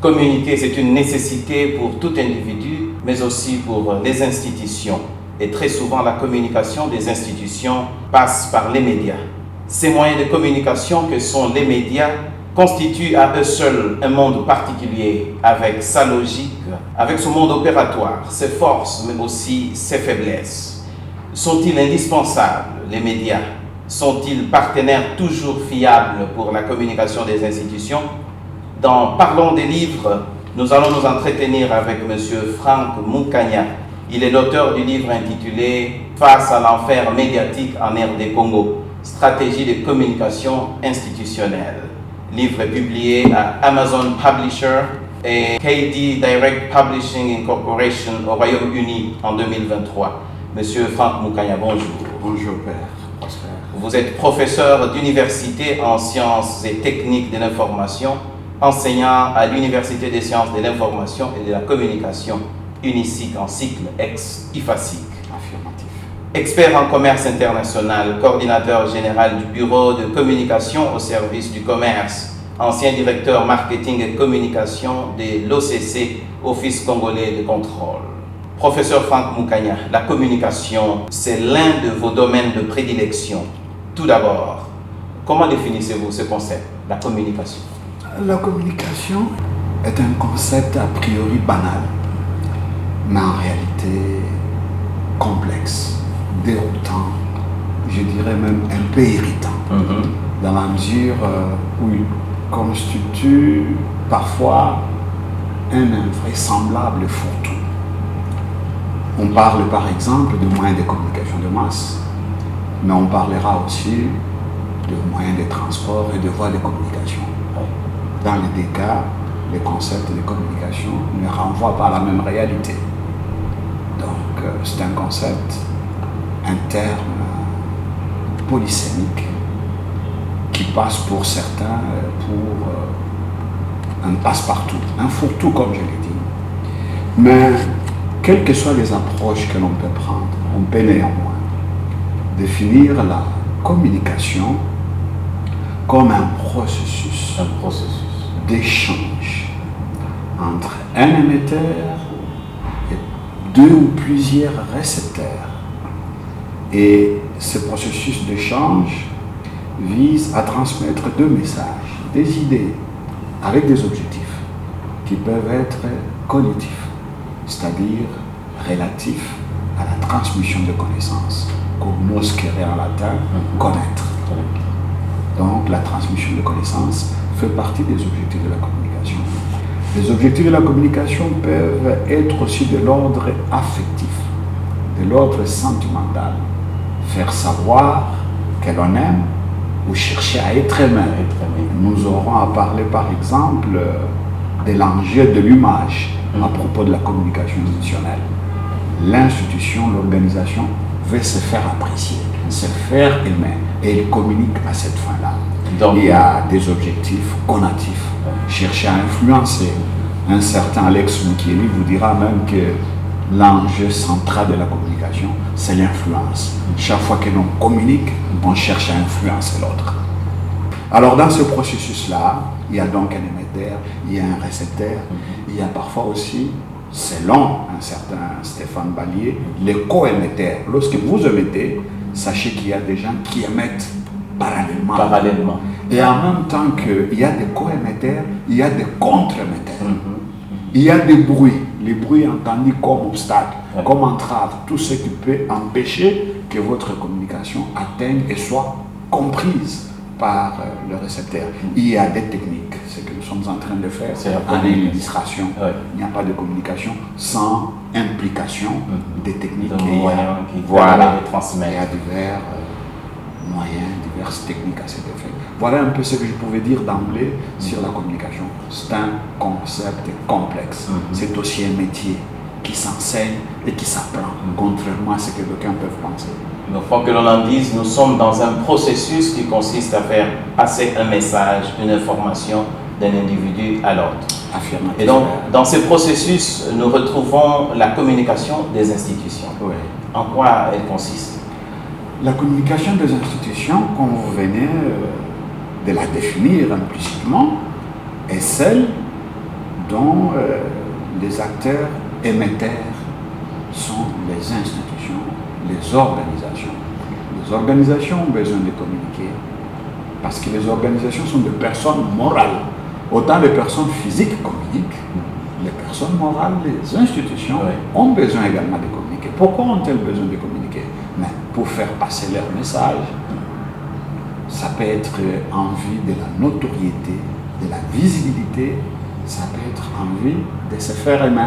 Communiquer, c'est une nécessité pour tout individu, mais aussi pour les institutions. Et très souvent, la communication des institutions passe par les médias. Ces moyens de communication que sont les médias constituent à eux seuls un monde particulier avec sa logique, avec son monde opératoire, ses forces, mais aussi ses faiblesses. Sont-ils indispensables, les médias? Sont-ils partenaires toujours fiables pour la communication des institutions? Dans Parlons des livres, nous allons nous entretenir avec M. Franck Mukanya. Il est l'auteur du livre intitulé « Face à l'enfer médiatique en RD Congo, stratégie de communication institutionnelle ». Livre publié à Amazon Publisher et KD Direct Publishing Incorporation au Royaume-Uni en 2023. Monsieur Franck Mukanya, bonjour. Bonjour Père, Prosper. Vous êtes professeur d'université en sciences et techniques de l'information, enseignant à l'Université des sciences de l'information et de la communication, UNISIC en cycle ex-IFASIC. Affirmatif. Expert en commerce international, coordinateur général du bureau de communication au service du commerce, ancien directeur marketing et communication de l'OCC, Office congolais de contrôle. Professeur Franck Mukanya, la communication, c'est l'un de vos domaines de prédilection. Tout d'abord, comment définissez-vous ce concept, la communication? La communication est un concept a priori banal, mais en réalité complexe, déroutant, je dirais même un peu irritant, dans la mesure où il constitue parfois un invraisemblable fourre-tout. On parle par exemple de moyens de communication de masse, mais on parlera aussi de moyens de transport et de voies de communication. Dans les deux cas, les concepts de communication ne renvoient pas à la même réalité. Donc, c'est un concept, un terme polysémique qui passe pour certains pour un passe-partout, un fourre-tout comme je l'ai dit. Mais, quelles que soient les approches que l'on peut prendre, on peut néanmoins définir la communication comme un processus d'échange entre un émetteur et deux ou plusieurs récepteurs. Et ce processus d'échange vise à transmettre deux messages, des idées, avec des objectifs qui peuvent être cognitifs, c'est-à-dire relatifs à la transmission de connaissances, cognoscere en latin, connaître. Donc la transmission de connaissances fait partie des objectifs de la communication. Les objectifs de la communication peuvent être aussi de l'ordre affectif, de l'ordre sentimental. Faire savoir que l'on aime ou chercher à être aimé. Nous aurons à parler par exemple de l'enjeu de l'image à propos de la communication institutionnelle. L'institution, l'organisation veut se faire apprécier, se faire aimer et il communique à cette fin-là. Donc, il y a des objectifs connatifs, chercher à influencer. Un certain Alex Mukieli vous dira même que l'enjeu central de la communication, c'est l'influence. Chaque fois que l'on communique, on cherche à influencer l'autre. Alors dans ce processus-là, il y a donc un émetteur, il y a un récepteur, il y a parfois aussi, selon un certain Stéphane Ballier, les co-émetteurs. Lorsque vous émettez, sachez qu'il y a des gens qui émettent parallèlement. Et en même temps qu'il y a des co-émetteurs, il y a des contre-émetteurs. Il y a des bruits, les bruits entendus comme obstacle, comme entrave, tout ce qui peut empêcher que votre communication atteigne et soit comprise par le récepteur. Il y a des techniques, ce que nous sommes en train de faire, en illustration. Il n'y a pas de communication sans implication des techniques. Moyens qui voilà, transmettre. Il y a divers moyens, diverses techniques à cet effet. Voilà un peu ce que je pouvais dire d'emblée sur la communication. C'est un concept complexe. C'est aussi un métier qui s'enseigne et qui s'apprend, contrairement à ce que d'aucuns peuvent penser. Il faut que l'on en dise, nous sommes dans un processus qui consiste à faire passer un message, une information d'un individu à l'autre. Affirmatif. Et donc, dans ce processus, nous retrouvons la communication des institutions. En quoi elle consiste? La communication des institutions, comme vous venez de la définir implicitement, est celle dont les acteurs émetteurs sont les institutions, les organisations. Les organisations ont besoin de communiquer parce que les organisations sont des personnes morales. Autant les personnes physiques communiquent, les personnes morales, les institutions ont besoin également de communiquer. Pourquoi ont-elles besoin de communiquer? Mais pour faire passer leur message. Ça peut être envie de la notoriété, de la visibilité, ça peut être envie de se faire aimer.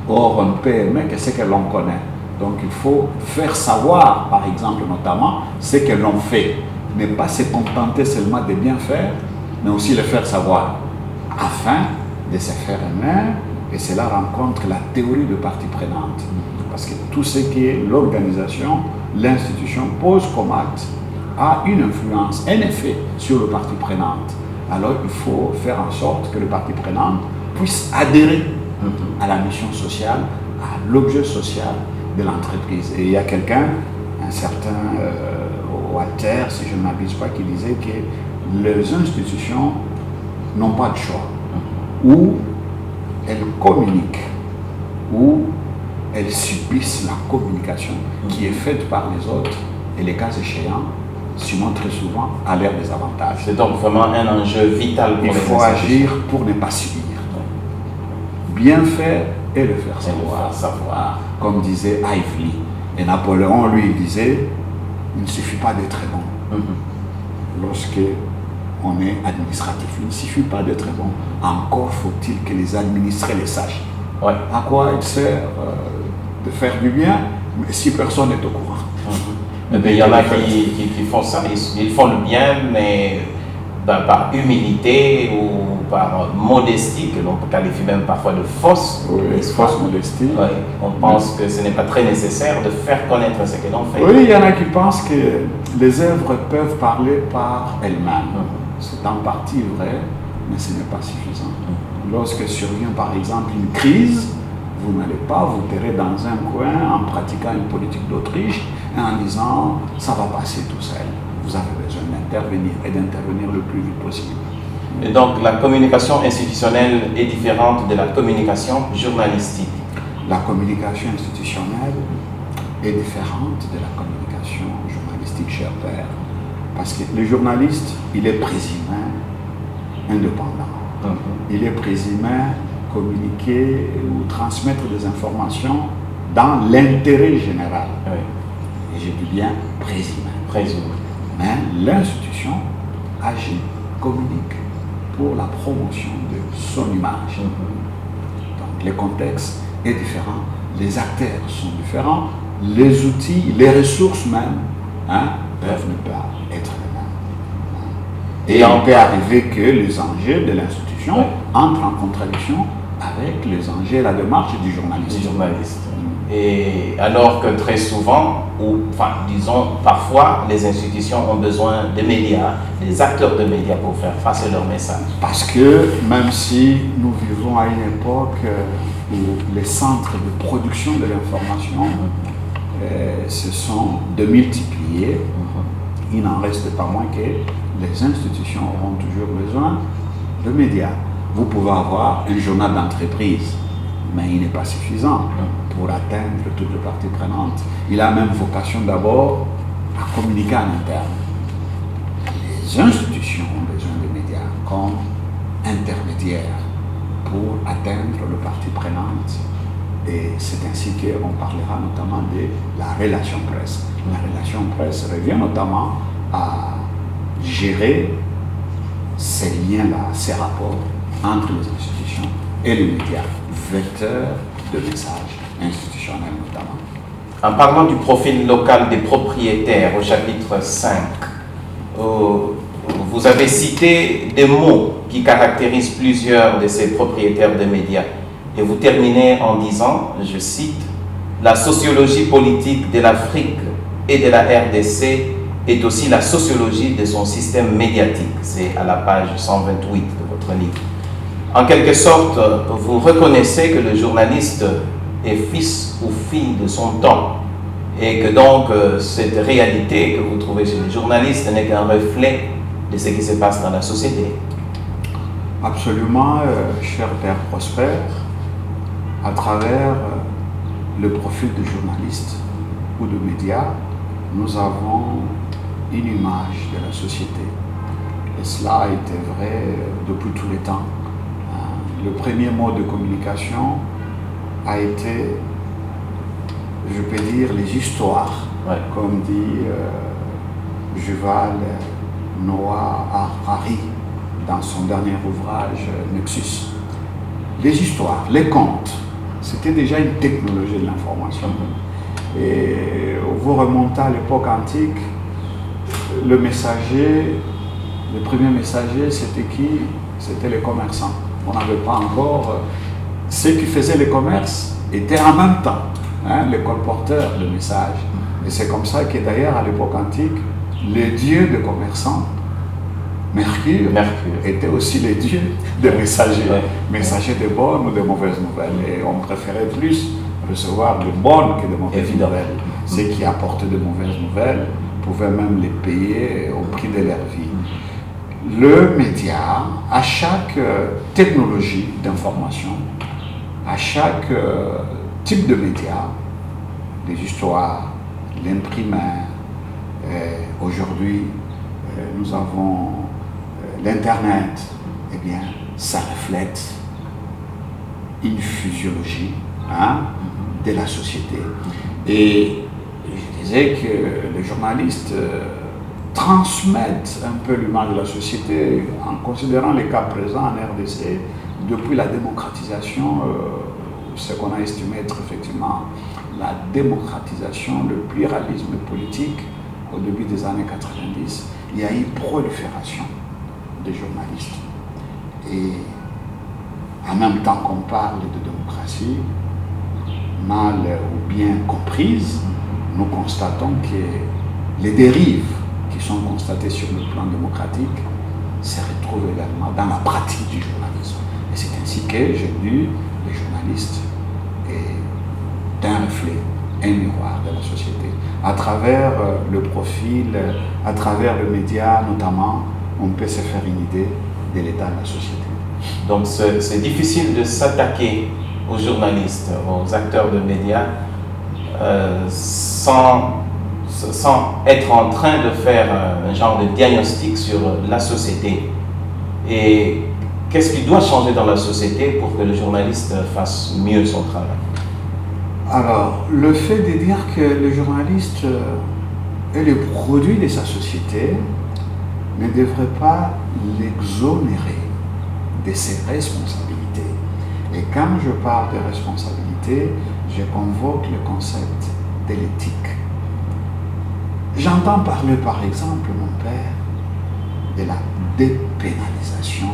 Or, on ne peut aimer que ce que l'on connaît. Donc, il faut faire savoir, par exemple, notamment, ce que l'on fait. Ne pas se contenter seulement de bien faire, mais aussi le faire savoir, afin de se faire aimer. Et cela rencontre la théorie de partie prenante. Parce que tout ce que l'organisation, l'institution pose comme acte, a une influence, un effet sur le partie prenante. Alors il faut faire en sorte que le partie prenante puisse adhérer à la mission sociale, à l'objet social de l'entreprise. Et il y a quelqu'un, un certain Walter, si je ne m'abuse pas, qui disait que les institutions n'ont pas de choix. Ou elles communiquent, ou elles subissent la communication qui est faite par les autres, et les cas échéants, sinon très souvent, à leur désavantage. C'est donc vraiment un enjeu vital pour Il faut agir pour ne pas subir. Bien faire et le faire savoir. Comme disait Ive Lee. Et Napoléon, lui, disait, il ne suffit pas d'être bon. Lorsque on est administratif, il ne suffit pas d'être bon. Encore faut-il que les administrés le sachent. À quoi il sert de faire du bien si personne n'est au courant? Il y en a qui font ça, ils font le bien, mais par humilité ou par modestie, que l'on peut qualifier même parfois de fausse. Fausse modestie. On pense que ce n'est pas très nécessaire de faire connaître ce que l'on fait. Oui, il y en a qui pensent que les œuvres peuvent parler par elles-mêmes. C'est en partie vrai, mais ce n'est pas suffisant. Lorsque survient par exemple une crise, vous n'allez pas vous terrer dans un coin en pratiquant une politique d'Autriche et en disant ça va passer tout seul. Vous avez besoin d'intervenir et d'intervenir le plus vite possible. Et donc la communication institutionnelle est différente de la communication journalistique. La communication institutionnelle est différente de la communication journalistique, cher père. Parce que le journaliste, il est présumé indépendant. Il est présumé communiquer ou transmettre des informations dans l'intérêt général. Et je dis bien présumé. Mais l'institution agit, communique pour la promotion de son image. Donc le contexte est différent, les acteurs sont différents, les outils, les ressources même peuvent ne pas être les mêmes. Et on peut arriver que les enjeux de l'institution entrent en contradiction avec les enjeux et la démarche du journaliste. Et alors que très souvent, ou enfin disons parfois, les institutions ont besoin des médias, des acteurs de médias pour faire passer leur message. Parce que même si nous vivons à une époque où les centres de production de l'information se sont démultipliés, il n'en reste pas moins que les institutions auront toujours besoin de médias. Vous pouvez avoir un journal d'entreprise, mais il n'est pas suffisant pour atteindre toutes les parties prenantes. Il a même vocation d'abord à communiquer en interne. Les institutions ont besoin de médias comme intermédiaires pour atteindre les parties prenantes. Et c'est ainsi qu'on parlera notamment de la relation presse. La relation presse revient notamment à gérer ces liens-là, ces rapports entre les institutions et les médias, vecteurs de messages institutionnels notamment. En parlant du profil local des propriétaires au chapitre 5, vous avez cité des mots qui caractérisent plusieurs de ces propriétaires de médias. Et vous terminez en disant, je cite, « La sociologie politique de l'Afrique et de la RDC est aussi la sociologie de son système médiatique. » C'est à la page 128 de votre livre. En quelque sorte, vous reconnaissez que le journaliste est fils ou fille de son temps et que donc cette réalité que vous trouvez chez les journalistes n'est qu'un reflet de ce qui se passe dans la société. Absolument, cher Père Prosper, à travers le profil de journaliste ou de média, nous avons une image de la société. Et cela a été vrai depuis tous les temps. Le premier mode de communication a été, je peux dire, les histoires, comme dit Yuval Noah Harari dans son dernier ouvrage Nexus. Les histoires, les contes, c'était déjà une technologie de l'information. Et vous remontez à l'époque antique, le messager, le premier messager, c'était qui? C'était les commerçants. On n'avait pas encore... ceux qui faisaient le commerce étaient en même temps les colporteurs de messages. Et c'est comme ça que d'ailleurs, à l'époque antique, les dieux de commerçants, Mercure, était aussi les dieux des messagers. Messagers de bonnes ou de mauvaises nouvelles. Et on préférait plus recevoir de bonnes que de mauvaises nouvelles. Ceux qui apportaient de mauvaises nouvelles pouvaient même les payer au prix de leur vie. Le média, à chaque technologie d'information, à chaque type de média, les histoires, l'imprimeur, aujourd'hui nous avons l'Internet, eh bien, ça reflète une physiologie de la société. Et je disais que les journalistes transmettent un peu l'image de la société en considérant les cas présents en RDC depuis la démocratisation, ce qu'on a estimé être effectivement la démocratisation, le pluralisme politique au début des années 90. Il y a eu prolifération des journalistes. Et en même temps qu'on parle de démocratie, mal ou bien comprise, nous constatons que les dérives qui sont constatées sur le plan démocratique se retrouvent également dans la pratique du journalisme. Et c'est ainsi que j'ai lu les journalistes est un reflet, un miroir de la société. À travers le profil, à travers le média notamment, on peut se faire une idée de l'état de la société. Donc c'est difficile de s'attaquer aux journalistes, aux acteurs de médias, sans être en train de faire un genre de diagnostic sur la société. Et qu'est-ce qui doit changer dans la société pour que le journaliste fasse mieux son travail? Alors, le fait de dire que le journaliste est le produit de sa société ne devrait pas l'exonérer de ses responsabilités. Et quand je parle de responsabilité, je convoque le concept de l'éthique. J'entends parler par exemple, mon père, de la dépénalisation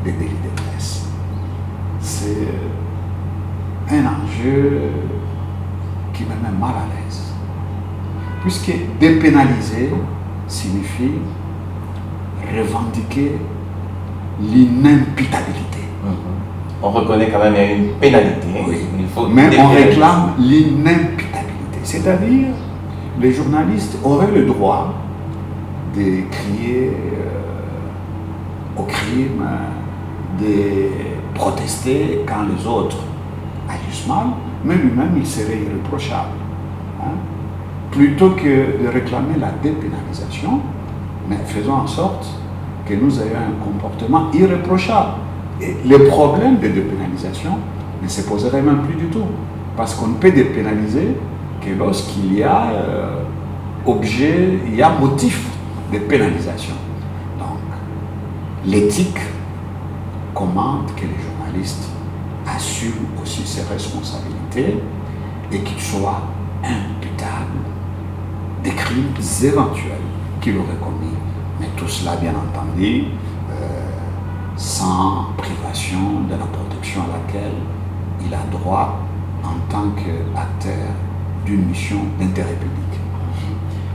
des délits de presse. C'est un enjeu qui me met mal à l'aise. Puisque dépénaliser signifie revendiquer l'inimputabilité. On reconnaît quand même qu'il y a une pénalité. Oui. Il faut mais on réclame l'inimputabilité. C'est-à-dire, les journalistes auraient le droit de crier au crime, de protester quand les autres agissent mal, mais lui-même il serait irréprochable. Plutôt que de réclamer la dépénalisation, mais faisons en sorte que nous ayons un comportement irréprochable. Et le problème de dépénalisation ne se poserait même plus du tout, parce qu'on ne peut dépénaliser que lorsqu'il y a objet, il y a motif de pénalisation. Donc, l'éthique commande que les journalistes assument aussi ses responsabilités et qu'ils soient imputables des crimes éventuels qu'il aurait commis. Mais tout cela, bien entendu, sans privation de la protection à laquelle il a droit en tant qu'acteur d'une mission d'intérêt public.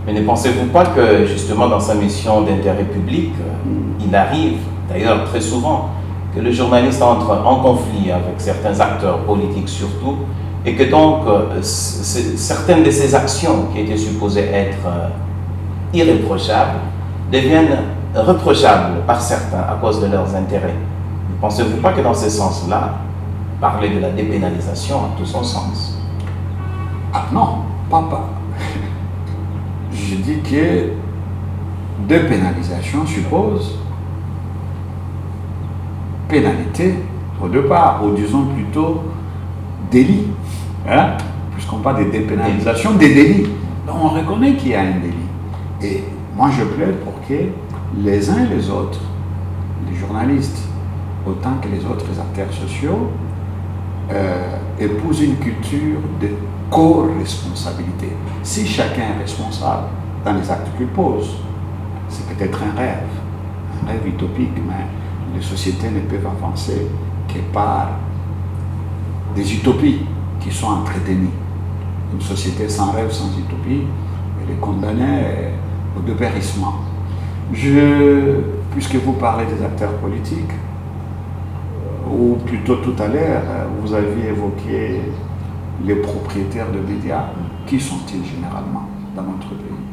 Mais ne pensez-vous pas que justement dans sa mission d'intérêt public, il arrive, d'ailleurs très souvent, que le journaliste entre en conflit avec certains acteurs politiques surtout, et que donc certaines de ces actions qui étaient supposées être irréprochables deviennent reprochables par certains à cause de leurs intérêts. Ne pensez-vous pas que dans ce sens-là, parler de la dépénalisation a tout son sens? Ah non, pas. Je dis que dépénalisation suppose pénalité au départ, ou disons plutôt délit. Hein? Puisqu'on parle de dépénalisation des délits. Donc on reconnaît qu'il y a un délit. Et moi je plaide pour que les uns et les autres, les journalistes, autant que les autres acteurs sociaux, épousent une culture de co-responsabilité. Si chacun est responsable dans les actes qu'il pose, c'est peut-être un rêve utopique, mais les sociétés ne peuvent avancer que par des utopies qui sont entretenues. Une société sans rêve, sans utopie, elle est condamnée au dépérissement. Puisque vous parlez des acteurs politiques, ou plutôt tout à l'heure, vous aviez évoqué les propriétaires de médias. Qui sont-ils généralement dans notre pays?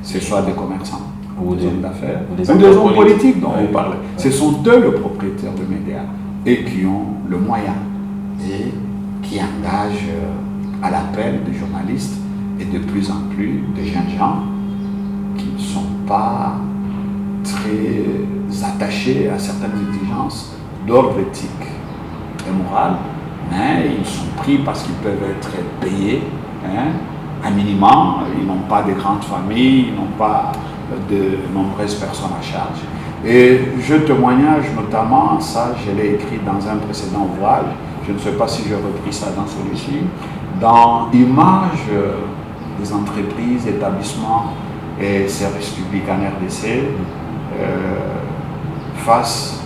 Ce soit des commerçants, ou des hommes d'affaires, ou des hommes politiques dont vous parlez. Ce sont eux les propriétaires de médias et qui ont le moyen et qui engagent à l'appel des journalistes et de plus en plus de jeunes gens qui ne sont pas très attachés à certaines exigences d'ordre éthique et moral, mais ils sont pris parce qu'ils peuvent être payés un minimum, ils n'ont pas de grandes familles, ils n'ont pas de nombreuses personnes à charge. Et je témoignage notamment, ça je l'ai écrit dans un précédent ouvrage, je ne sais pas si j'ai repris ça dans celui-ci, dans Image des entreprises, établissements et services publics en RDC face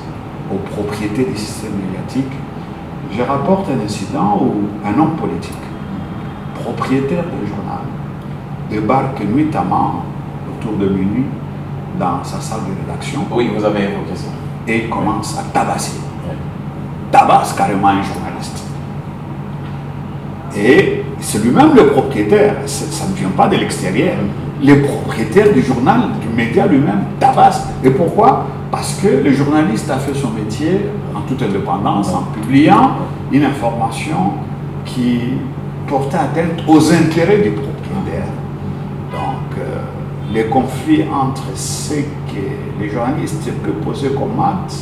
aux propriétés des systèmes médiatiques. Je rapporte un incident où un homme politique, propriétaire d'un journal, débarque nuitamment autour de minuit dans sa salle de rédaction. Oui, vous avez évoqué ça. Et commence à tabasser. Tabasse carrément un journaliste. Et c'est lui-même le propriétaire, ça ne vient pas de l'extérieur. Les propriétaires du journal, du média lui-même, tabasse. Et pourquoi? Parce que le journaliste a fait son métier en toute indépendance, en publiant une information qui portait atteinte aux intérêts du propriétaire. Donc, les conflits entre ce que les journalistes peuvent poser comme acte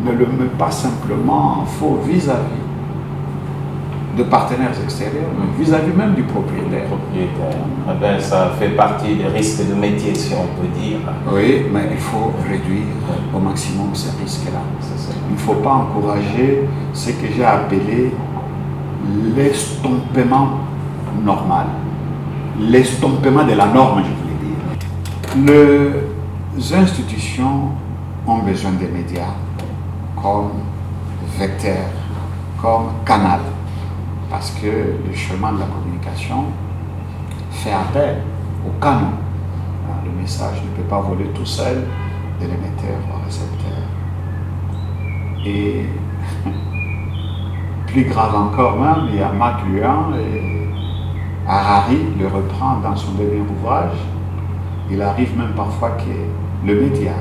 ne le met pas simplement en faux vis-à-vis de partenaires extérieurs, mais vis-à-vis même du propriétaire. Eh bien, ça fait partie des risques de métier, si on peut dire. Oui, mais il faut réduire au maximum ces risques-là. Il ne faut pas encourager ce que j'ai appelé l'estompement normal. L'estompement de la norme, je voulais dire. Les institutions ont besoin des médias comme vecteur, comme canal. Parce que le chemin de la communication fait appel au canon. Le message ne peut pas voler tout seul de l'émetteur au récepteur. Et plus grave encore même, il y a McLuhan et Harari le reprend dans son dernier ouvrage. Il arrive même parfois que le média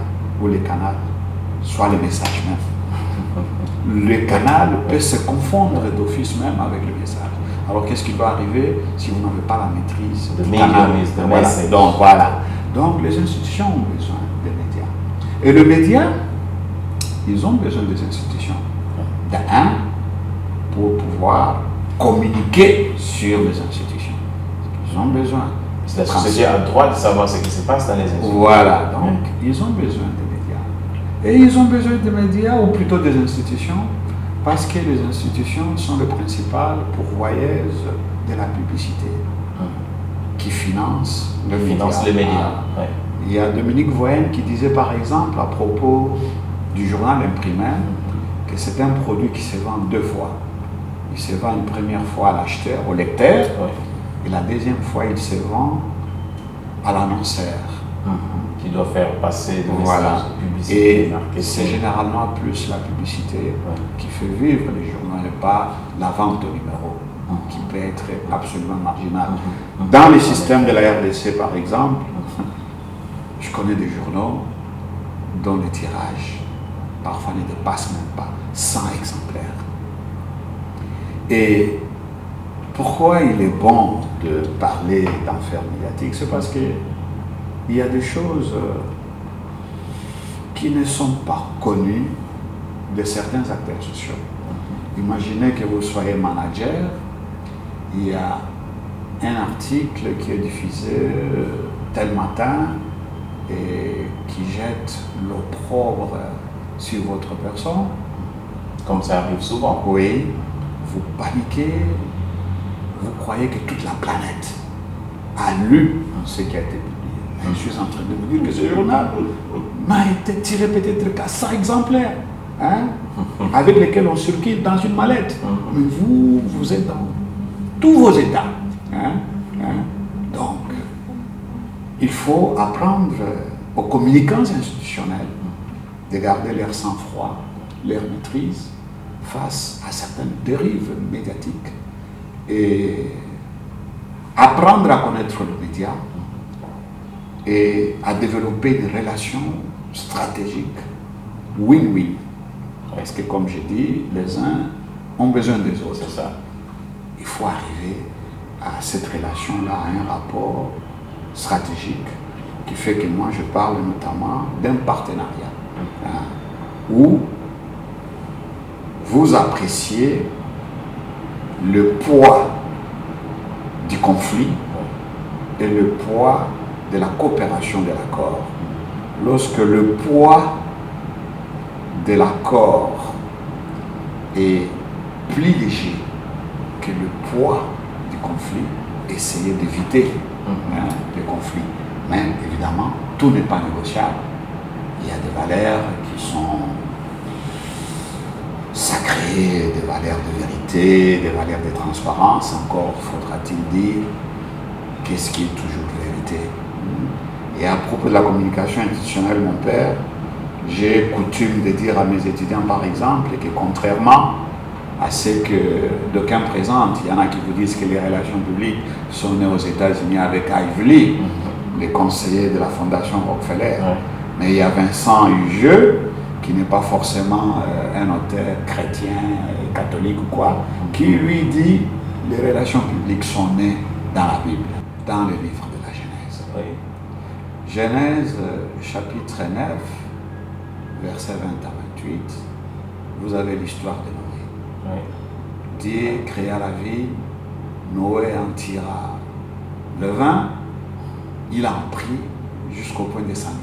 ou le canal soit le message même. Le canal peut se confondre d'office même avec le message. Alors qu'est-ce qui va arriver si vous n'avez pas la maîtrise du canal? Donc les institutions ont besoin des médias. Et le média, ils ont besoin des institutions. D'un, pour pouvoir communiquer sur les institutions. Ils ont besoin. La société a le droit de savoir ce qui se passe dans les institutions. Voilà, donc ils ont besoin des médias. Et ils ont besoin des médias, ou plutôt des institutions, parce que les institutions sont les principales pourvoyeuses de la publicité, qui financent les médias. Il y a Dominique Voyen qui disait par exemple à propos du journal imprimé que c'est un produit qui se vend deux fois. Il se vend une première fois à l'acheteur, au lecteur, et la deuxième fois il se vend à l'annonceur. Qui doit faire passer des messages de publicité. Et c'est généralement plus la publicité qui fait vivre les journaux et pas la vente au numéro, qui peut être absolument marginale. Dans les systèmes de la RDC, par exemple, je connais des journaux dont le tirage parfois ne dépasse même pas 100 exemplaires. Et pourquoi il est bon de parler d'enfer médiatique? C'est parce qu'il y a des choses qui ne sont pas connues de certains acteurs sociaux. Imaginez que vous soyez manager, il y a un article qui est diffusé tel matin et qui jette l'opprobre sur votre personne. Comme ça arrive souvent. Oui, vous paniquez, vous croyez que toute la planète a lu ce qui a été publié. Mais je suis en train de vous dire que ce journal n'a été tiré peut-être qu'à 100 exemplaires, hein, avec lesquels on circule dans une mallette. Mais vous êtes dans tous vos états. Donc, il faut apprendre aux communicants institutionnels de garder leur sang-froid, leur maîtrise face à certaines dérives médiatiques et apprendre à connaître le média et à développer des relations stratégiques win-win. Parce que, comme j'ai dit, les uns ont besoin des autres. C'est ça. Il faut arriver à cette relation-là, à un rapport stratégique qui fait que moi je parle notamment d'un partenariat où vous appréciez le poids du conflit et le poids de la coopération de l'accord. Lorsque le poids de l'accord est plus léger que le poids du conflit, essayez d'éviter le conflit. Mais évidemment, tout n'est pas négociable. Il y a des valeurs qui sont sacrées, des valeurs de vérité, des valeurs de transparence. Encore faudra-t-il dire qu'est-ce qui est toujours vérité. Et à propos de la communication institutionnelle, mon père, j'ai coutume de dire à mes étudiants, par exemple, que contrairement à ce que d'aucuns présentent, il y en a qui vous disent que les relations publiques sont nées aux États-Unis avec Ivy Lee, les conseillers de la Fondation Rockefeller. Mais il y a Vincent Hugeux, qui n'est pas forcément un auteur chrétien, catholique ou quoi, qui lui dit les relations publiques sont nées dans la Bible, dans le livre de la Genèse. Genèse chapitre 9, versets 20 à 28, vous avez l'histoire de Noé. Dieu créa la vie, Noé en tira le vin, il en prit jusqu'au point de s'enivrer.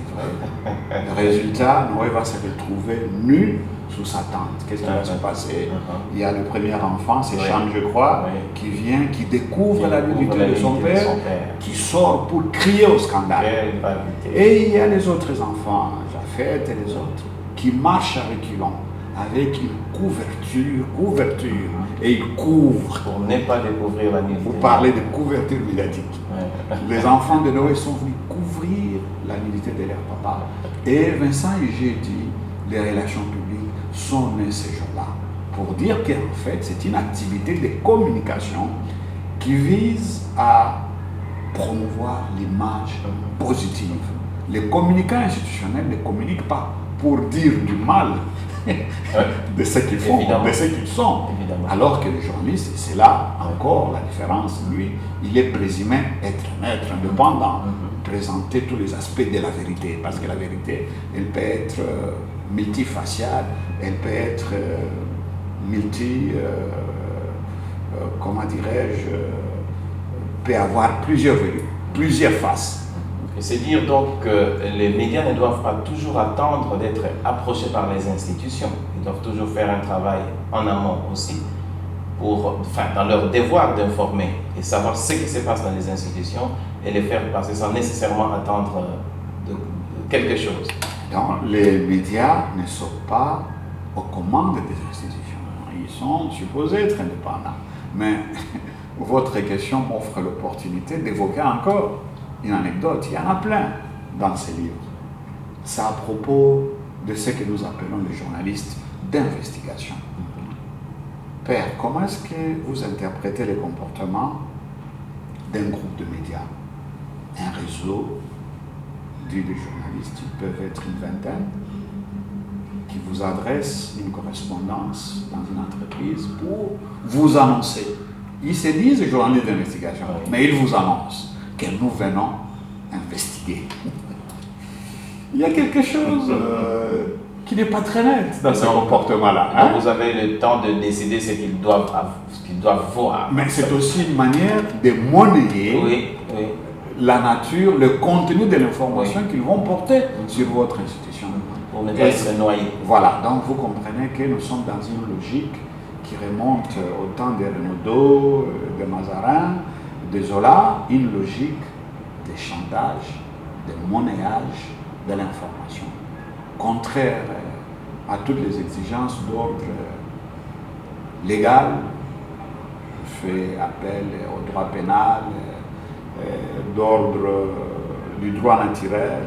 Le résultat, Noé va se retrouver nu sous sa tente. Qu'est-ce qui va se passer? Il y a le premier enfant, c'est Cham, je crois, qui vient, qui découvre la nudité de son père, qui sort pour crier au scandale. Et il y a les autres enfants, Japheth et les autres, qui marchent à reculons, avec une couverture, et ils couvrent. Pour ne pas découvrir la nudité. Vous parlez de couverture médiatique. Les enfants de Noé sont venus couvrir la nudité de leur papa. Et Vincent Hugeux dit, les relations publiques sont nées ce jour-là. Pour dire qu'en fait, c'est une activité de communication qui vise à promouvoir l'image positive. Les communicants institutionnels ne communiquent pas pour dire du mal de ce qu'ils font, de ce qu'ils sont. Alors que le journaliste, c'est là encore la différence. Lui, il est présumé être neutre, indépendant, présenter tous les aspects de la vérité. Parce que la vérité, elle peut être multifaciale, elle peut être comment dirais-je, peut avoir plusieurs faces. C'est dire donc que les médias ne doivent pas toujours attendre d'être approchés par les institutions. Ils doivent toujours faire un travail en amont aussi, dans leur devoir d'informer et savoir ce qui se passe dans les institutions et les faire passer sans nécessairement attendre de quelque chose. Donc, les médias ne sont pas aux commandes des institutions. Ils sont supposés être indépendants. Mais votre question m'offre l'opportunité d'évoquer encore une anecdote. Il y en a plein dans ces livres. C'est à propos de ce que nous appelons les journalistes d'investigation. Père, comment est-ce que vous interprétez les comportements d'un groupe de médias? Un réseau dit de journalistes, ils peuvent être une vingtaine, qui vous adresse une correspondance dans une entreprise pour vous annoncer. Ils se disent journalistes d'investigation, mais ils vous annoncent que nous venons investiguer. Il y a quelque chose qui n'est pas très net dans ce comportement-là. Hein? Vous avez le temps de décider ce qu'ils doivent voir. Mais c'est aussi une manière de monnayer la nature, le contenu de l'information qu'ils vont porter sur votre institution. Pour ne pas se noyer. Voilà, donc vous comprenez que nous sommes dans une logique qui remonte au temps de Renaudot, de Mazarin, de Zola, une logique de chantage, de monnayage de l'information, contraire à toutes les exigences d'ordre légal. Je fais appel au droit pénal, d'ordre du droit naturel,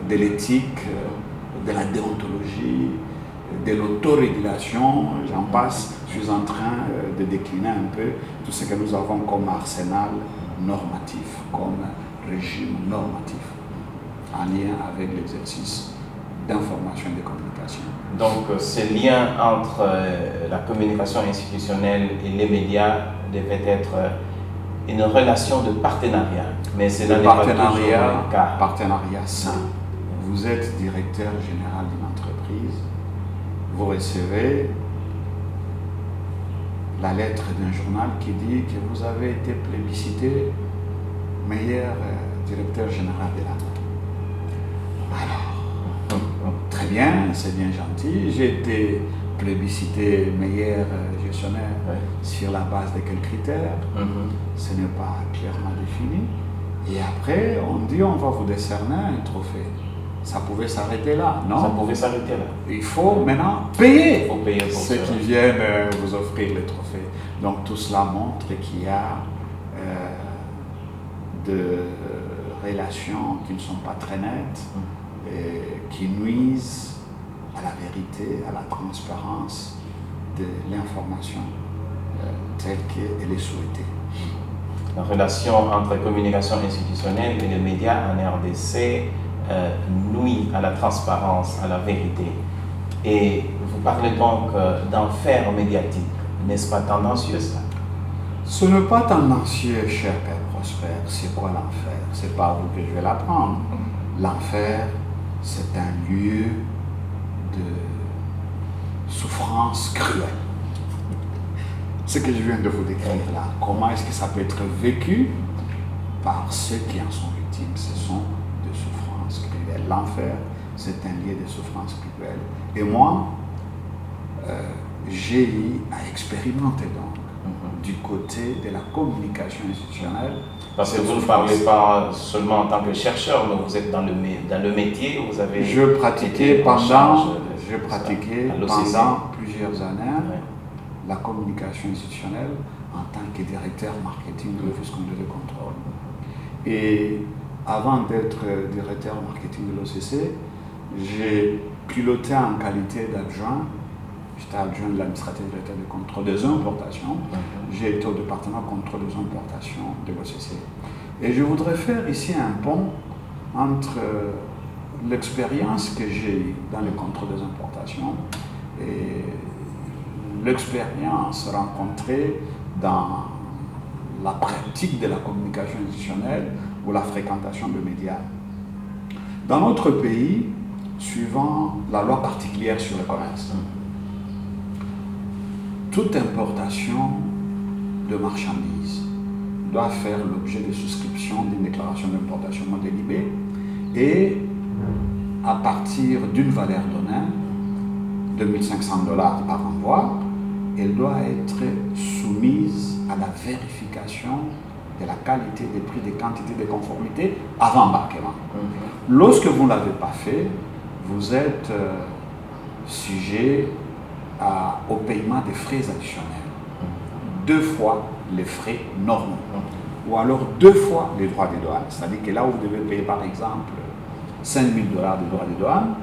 de l'éthique, de la déontologie, de l'autorégulation, j'en passe. Je suis en train de décliner un peu tout ce que nous avons comme arsenal normatif, comme régime normatif, en lien avec l'exercice d'information et de communication. Donc, ce lien entre la communication institutionnelle et les médias devait être une relation de partenariat, mais c'est n'est pas toujours le cas. Partenariat sain. Vous êtes directeur général d'une entreprise, vous recevez la lettre d'un journal qui dit que vous avez été plébiscité meilleur directeur général de l'année. Alors, très bien, c'est bien gentil. J'ai été plébiscité meilleur gestionnaire sur la base de quels critères? Ce n'est pas clairement défini. Et après, on dit on va vous décerner un trophée. Ça pouvait s'arrêter là, non? Ça pouvait s'arrêter là. Il faut maintenant payer, Il faut payer pour ceux qui viennent vous offrir les trophées. Donc tout cela montre qu'il y a de relations qui ne sont pas très nettes, et qui nuisent à la vérité, à la transparence de l'information telle qu'elle est souhaitée. La relation entre communication institutionnelle et les médias en RDC nuit à la transparence, à la vérité. Et vous parlez donc d'enfer médiatique. N'est-ce pas tendancieux ça? Ce n'est pas tendancieux, cher Père Prosper. C'est quoi l'enfer? C'est pas à vous que je vais l'apprendre. L'enfer, c'est un lieu de souffrance cruelle. Ce que je viens de vous décrire là, comment est-ce que ça peut être vécu par ceux qui en sont victimes? Ce sont des souffrances cruelles. L'enfer, c'est un lieu de souffrance cruelle. Et moi, j'ai eu à expérimenter donc du côté de la communication institutionnelle. Parce que vous ne parlez pas seulement en tant que chercheur, mais vous êtes dans le métier, vous avez... Je pratiquais pendant plusieurs années la communication institutionnelle en tant que directeur marketing de l'Office complet de contrôle. Et avant d'être directeur marketing de l'OCC, j'ai piloté en qualité d'adjoint. J'étais adjoint de l'administrateur directeur de contrôle des importations. J'ai été au département contrôle des importations de l'OCC. Et je voudrais faire ici un pont entre l'expérience que j'ai eue dans le contrôle des importations et l'expérience rencontrée dans la pratique de la communication institutionnelle ou la fréquentation de médias. Dans notre pays, suivant la loi particulière sur le commerce, toute importation de marchandises doit faire l'objet de souscription d'une déclaration d'importation non délibérée et à partir d'une valeur donnée, $2 500 par envoi, elle doit être soumise à la vérification de la qualité, des prix, des quantités, des conformités avant embarquement. Lorsque vous ne l'avez pas fait, vous êtes sujet au paiement des frais additionnels. 2 fois les frais normaux. Ou alors 2 fois les droits de douane. C'est-à-dire que là où vous devez payer par exemple $5 000 de droits de douane,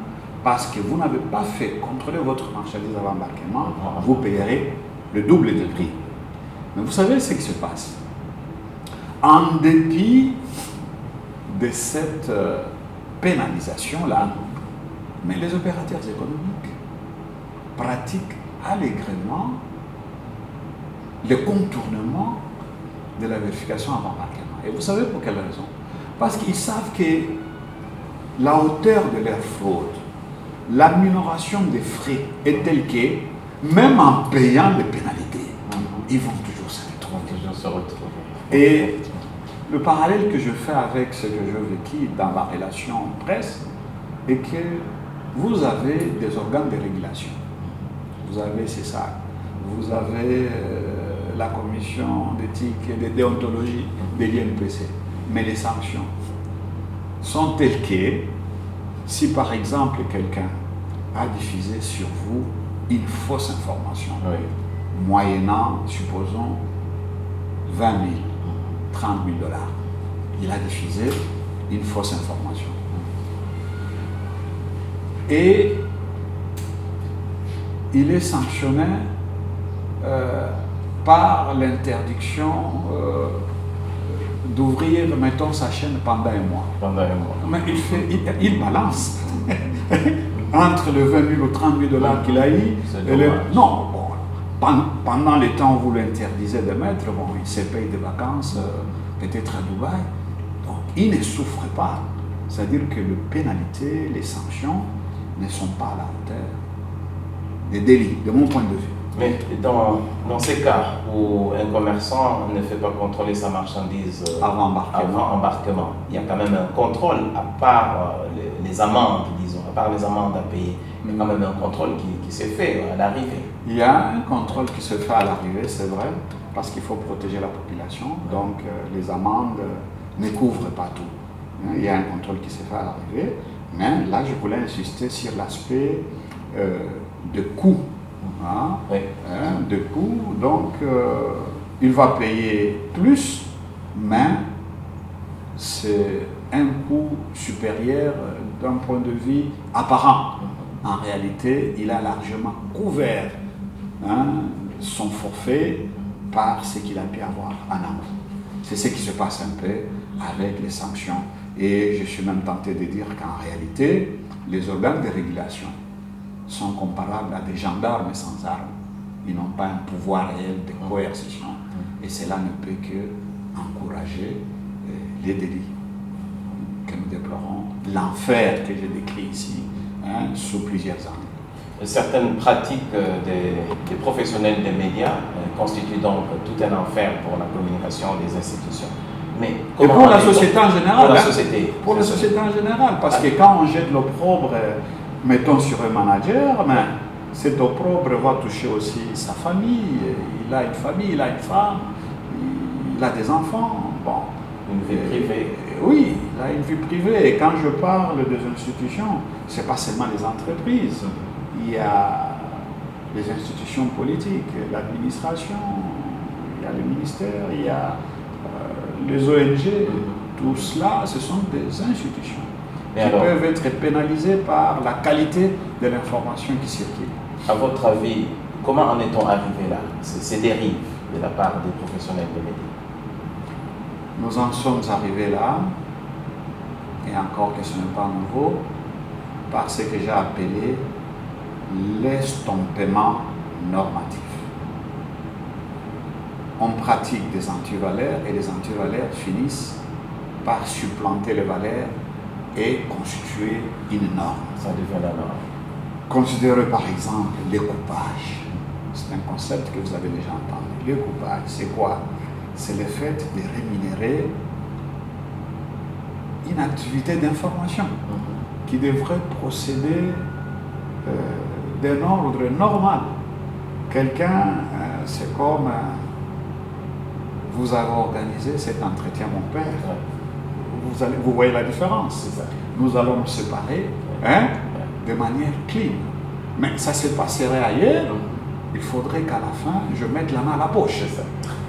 parce que vous n'avez pas fait contrôler votre marchandise avant embarquement, vous payerez le double de prix. Mais vous savez ce qui se passe. En dépit de cette pénalisation-là, Mais les opérateurs économiques pratiquent allègrement le contournement de la vérification avant embarquement. Et vous savez pour quelle raison? Parce qu'ils savent que la hauteur de leur fraude, la minoration des frais est telle que, même en payant les pénalités, ils vont toujours se retrouver. Et le parallèle que je fais avec ce que je vécu dans la relation presse est que vous avez des organes de régulation. Vous avez CESAC, vous avez la commission d'éthique et de déontologie de l'INPC. Mais les sanctions sont telles que, si par exemple quelqu'un a diffusé sur vous une fausse information, moyennant, supposons, 20 000, 30 000 $, il a diffusé une fausse information. Et il est sanctionné par l'interdiction d'ouvrir, mettons, sa chaîne pendant un mois. Mais il balance entre le 20 000 ou 30 000 $ qu'il a eu. Non, bon, pendant le temps où vous l'interdisez de mettre, bon, il se paye des vacances, peut-être à Dubaï. Donc, il ne souffre pas. C'est-à-dire que les pénalités, les sanctions ne sont pas à la hauteur des délits, de mon point de vue. Mais dans ces cas où un commerçant ne fait pas contrôler sa marchandise avant embarquement, il y a quand même un contrôle, à part les amendes, disons, à part les amendes à payer, il y a quand même un contrôle qui s'est fait à l'arrivée. Il y a un contrôle qui se fait à l'arrivée, c'est vrai, parce qu'il faut protéger la population, donc les amendes ne couvrent pas tout. Il y a un contrôle qui se fait à l'arrivée, mais là je voulais insister sur l'aspect de coût. De coût, donc il va payer plus, mais c'est un coût supérieur d'un point de vue apparent. En réalité, il a largement couvert son forfait par ce qu'il a pu avoir en amont. C'est ce qui se passe un peu avec les sanctions. Et je suis même tenté de dire qu'en réalité, les organes de régulation sont comparables à des gendarmes sans armes. Ils n'ont pas un pouvoir réel de coercition. Et cela ne peut que encourager les délits que nous déplorons, l'enfer que j'ai décrit ici, sous plusieurs angles. Certaines pratiques des professionnels des médias constituent donc tout un enfer pour la communication des institutions. Mais et pour la société en général. Pour la société en général, parce que quand on jette l'opprobre, mettons sur un manager, mais cet opprobre va toucher aussi sa famille. Il a une famille, il a une femme, il a des enfants. Bon. Une vie privée. Oui, il a une vie privée. Et quand je parle des institutions, ce n'est pas seulement les entreprises. Il y a les institutions politiques, l'administration, il y a les ministères, il y a les ONG. Tout cela, ce sont des institutions qui peuvent être pénalisées par la qualité de l'information qui circule. À votre avis, comment en est-on arrivé là, ces dérives de la part des professionnels des médias? Nous en sommes arrivés là, et encore que ce n'est pas nouveau, par ce que j'ai appelé l'estompement normatif. On pratique des antivaleurs et les antivaleurs finissent par supplanter les valeurs et constituer une norme. Ça devient la norme. Considérez par exemple le coupage. C'est un concept que vous avez déjà entendu. Le coupage, c'est quoi? C'est le fait de rémunérer une activité d'information qui devrait procéder d'un ordre normal. Quelqu'un, c'est comme vous avez organisé cet entretien, mon père. Vous voyez la différence. Nous allons nous séparer de manière clean. Mais ça se passerait ailleurs. Il faudrait qu'à la fin, je mette la main à la poche.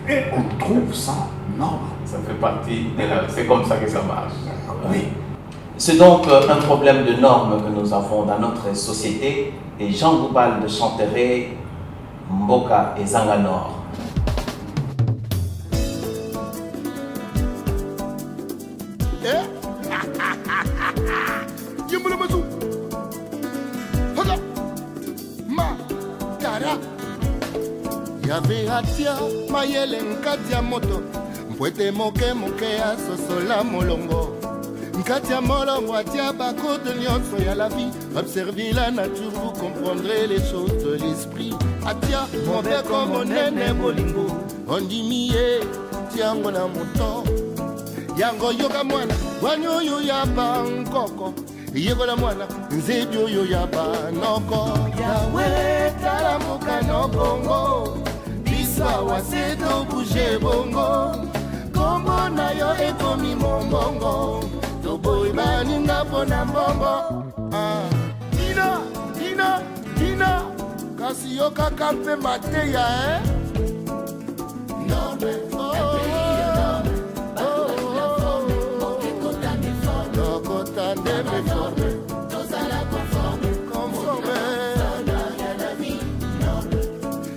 Et on trouve ça normal. Ça fait partie de la... C'est comme ça que ça marche. Oui. C'est donc un problème de normes que nous avons dans notre société. Et Jean Goubal de Chanteré, Mboka et Zanganor. Yave atia mayele nkati ya moto mpwete moke moke ya sosola molongo nkati ya molongo atia bakode nyonso ya la vie. Observez la nature, vous comprendrez les choses de l'esprit. Atia mobeko monene bolingo ondimiye tiango na moto yango yoka mwana wanyoyo ya bankoko yegola mwana nzebi oyo ya banoko yawe tala mokano bongo biswa waseto bouge bongo kombo na yo ekomi mombongo toboyi baninga mpona mbongo. Dina dina dina kasi yo kaka mpe mateya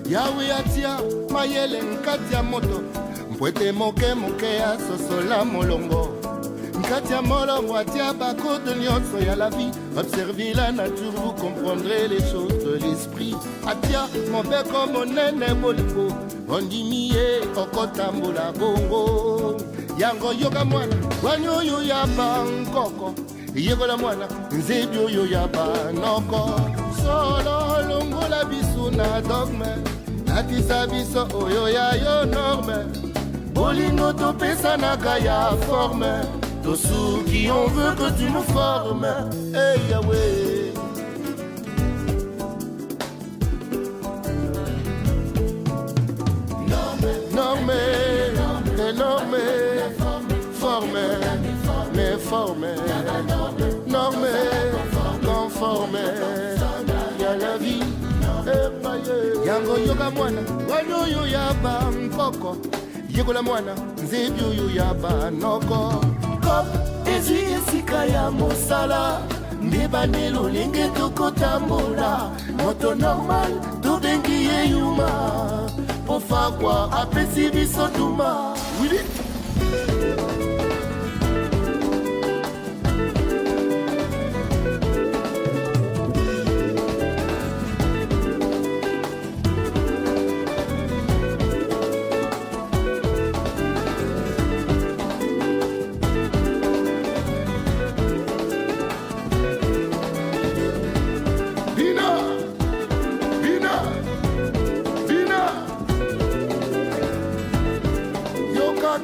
Yawe atia mayele nkati ya moto mpwete moke moke ya sosola molongo nkati ya molongo atia bakode nyonso ya la vie. Observez la nature, vous comprendrez les choses de l'esprit. Atia mobeko monene bolingo ondimiye okotambola bongo yango yoka mwana wanyoyo ya bankoko yegola mwana nzebi oyo ya banoko solo longola biso na dogme natisa biso oyo ya yo norme bolingo topesanaka ya forme tosuki on veut que tu nous formes. Hey Yahweh norme énorme forme mais forme norme conforme ya la vie yango yoka mwana wanyoyo ya bankoko yegola mwana nzebi oyo ya banoko kop ezwi esika ya mosala ndebane lolenge tokotambola moto normal tobengi ye yuma pofakwa apesi biso duma wili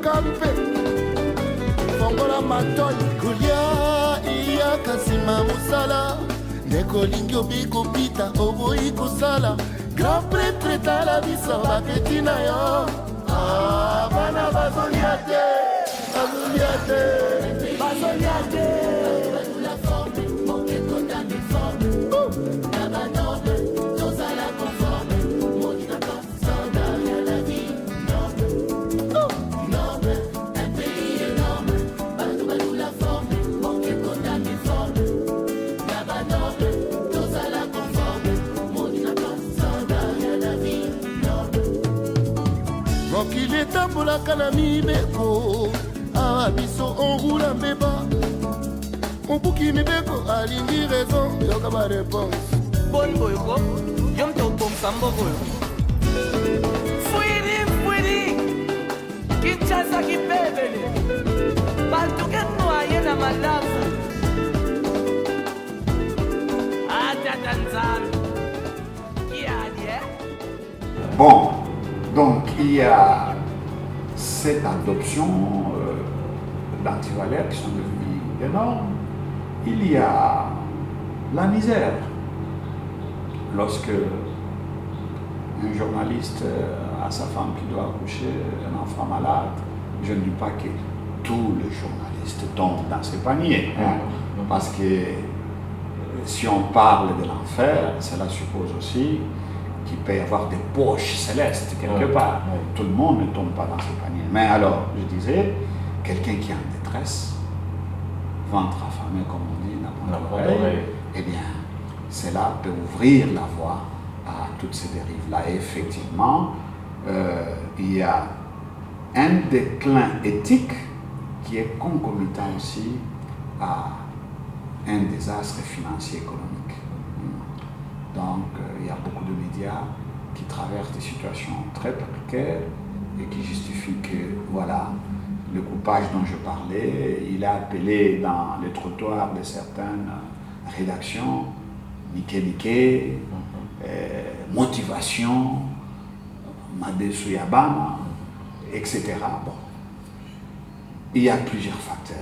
kampe fongola matoi kulia iya kasima musala nekolingi obikopita oboyi kosala grand prêtre tala biso bapeti na yo bana bazolia te bazolia te mokili etambolaka na mibeko awa biso onroula mbeba mobuki mibeko alingi raison yoka bareponse bon boyoko yo mto bomsa mbokoyo fuiri kinchasa kipebele batuke noye na malafu atatanzami kiadie bon. Donc il y a cette adoption d'antivaleurs qui sont devenues énormes. Il y a la misère. Lorsque un journaliste a sa femme qui doit accoucher un enfant malade, je ne dis pas que tous les journalistes tombent dans ce panier. Parce que si on parle de l'enfer, cela suppose aussi qu'il peut y avoir des poches célestes quelque part. Tout le monde ne tombe pas dans ce panier. Mais alors, je disais, quelqu'un qui est en détresse, ventre affamé comme on dit, n'a pas d'oreille, eh bien, cela peut ouvrir la voie à toutes ces dérives-là. Et effectivement, il y a un déclin éthique qui est concomitant aussi à un désastre financier économique. Donc, il y a beaucoup de médias qui traversent des situations très précaires et qui justifient que, voilà, le coupage dont je parlais, il a appelé dans les trottoirs de certaines rédactions, niqué, motivation, Madesu Yabana, etc. Bon. Il y a plusieurs facteurs.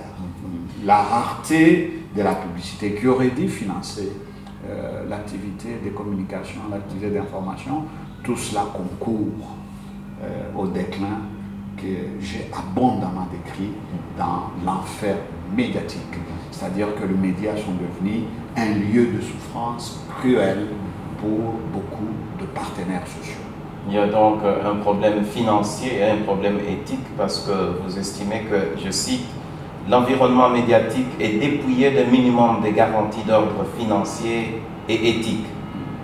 La rareté de la publicité qui aurait dû financer l'activité de communication, l'activité d'information, tout cela concourt au déclin que j'ai abondamment décrit dans l'enfer médiatique. C'est-à-dire que les médias sont devenus un lieu de souffrance cruel pour beaucoup de partenaires sociaux. Il y a donc un problème financier et un problème éthique parce que vous estimez que, je cite, l'environnement médiatique est dépouillé d'un minimum de garanties d'ordre financier et éthique.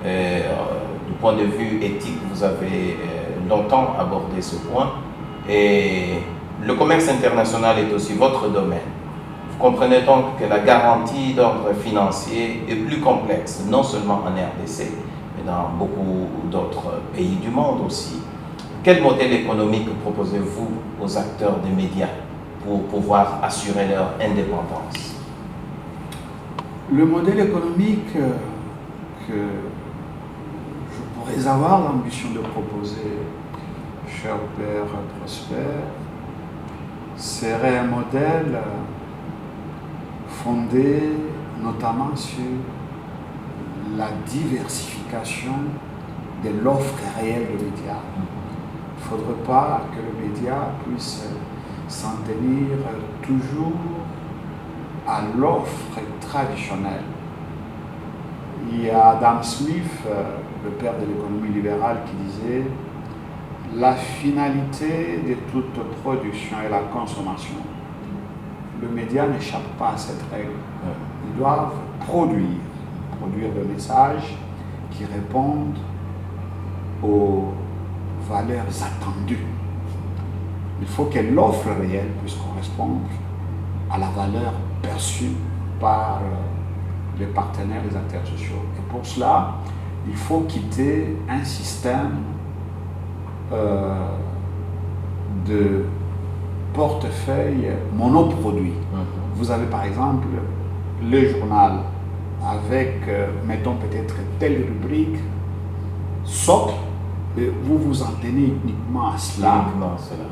Du point de vue éthique, vous avez longtemps abordé ce point. Et le commerce international est aussi votre domaine. Vous comprenez donc que la garantie d'ordre financier est plus complexe, non seulement en RDC, mais dans beaucoup d'autres pays du monde aussi. Quel modèle économique proposez-vous aux acteurs des médias pour pouvoir assurer leur indépendance? Le modèle économique que je pourrais avoir l'ambition de proposer, cher père Prosper, serait un modèle fondé notamment sur la diversification de l'offre réelle de médias. Il ne faudrait pas que le média puisse s'en tenir toujours à l'offre traditionnelle. Il y a Adam Smith, le père de l'économie libérale, qui disait « La finalité de toute production est la consommation ». Le média n'échappe pas à cette règle. Ils doivent produire des messages qui répondent aux valeurs attendues. Il faut que l'offre réelle puisse correspondre à la valeur perçue par les partenaires, les acteurs sociaux. Et pour cela, il faut quitter un système de portefeuille monoproduit. Vous avez par exemple le journal avec, mettons peut-être telle rubrique, sauf vous vous en tenez uniquement à cela,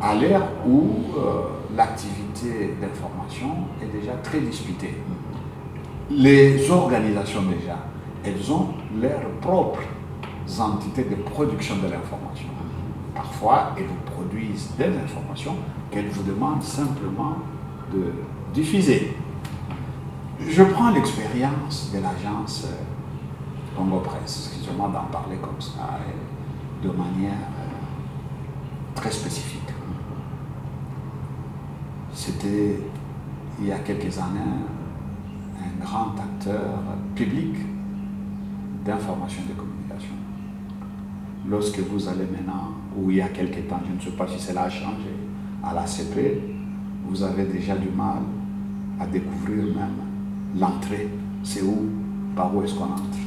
à l'ère où l'activité d'information est déjà très disputée. Les organisations déjà, elles ont leurs propres entités de production de l'information. Parfois, elles vous produisent des informations qu'elles vous demandent simplement de diffuser. Je prends l'expérience de l'agence Congo Presse, excusez-moi d'en parler comme ça, de manière très spécifique. C'était, il y a quelques années, un grand acteur public d'information et de communication. Lorsque vous allez maintenant, ou il y a quelques temps, je ne sais pas si cela a changé, à l'ACP, vous avez déjà du mal à découvrir même l'entrée. C'est où, par où est-ce qu'on entre.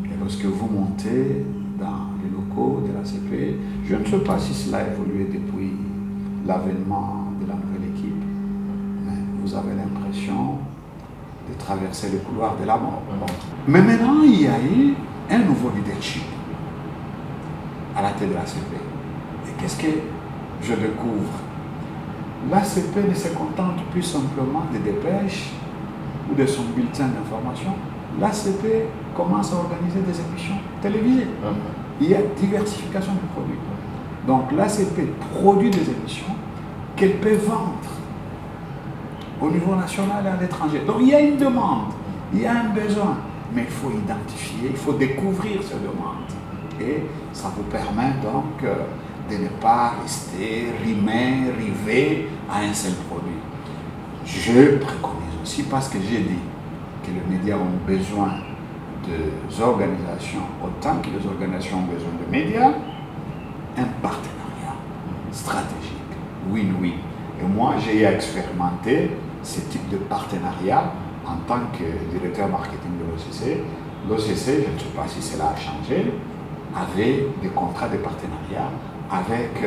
Et lorsque vous montez dans les locaux de l'ACP, je ne sais pas si cela a évolué depuis l'avènement de la nouvelle équipe, mais vous avez l'impression de traverser le couloir de la mort. Mais maintenant, il y a eu un nouveau leadership à la tête de l'ACP. Et qu'est-ce que je découvre? L'ACP ne se contente plus simplement des dépêches ou de son bulletin d'information. L'ACP commence à organiser des émissions télévisées. Il y a diversification du produit. Donc l'ACP produit des émissions qu'elle peut vendre au niveau national et à l'étranger. Donc il y a une demande, il y a un besoin, mais il faut identifier, il faut découvrir ces demandes. Et ça vous permet donc de ne pas rester rivé à un seul produit. Je préconise aussi, parce que j'ai dit que les médias ont besoin des organisations autant que les organisations ont besoin de médias, un partenariat stratégique, win-win. Et moi, j'ai expérimenté ce type de partenariat en tant que directeur marketing de l'OCC. L'OCC, je ne sais pas si cela a changé, avait des contrats de partenariat avec,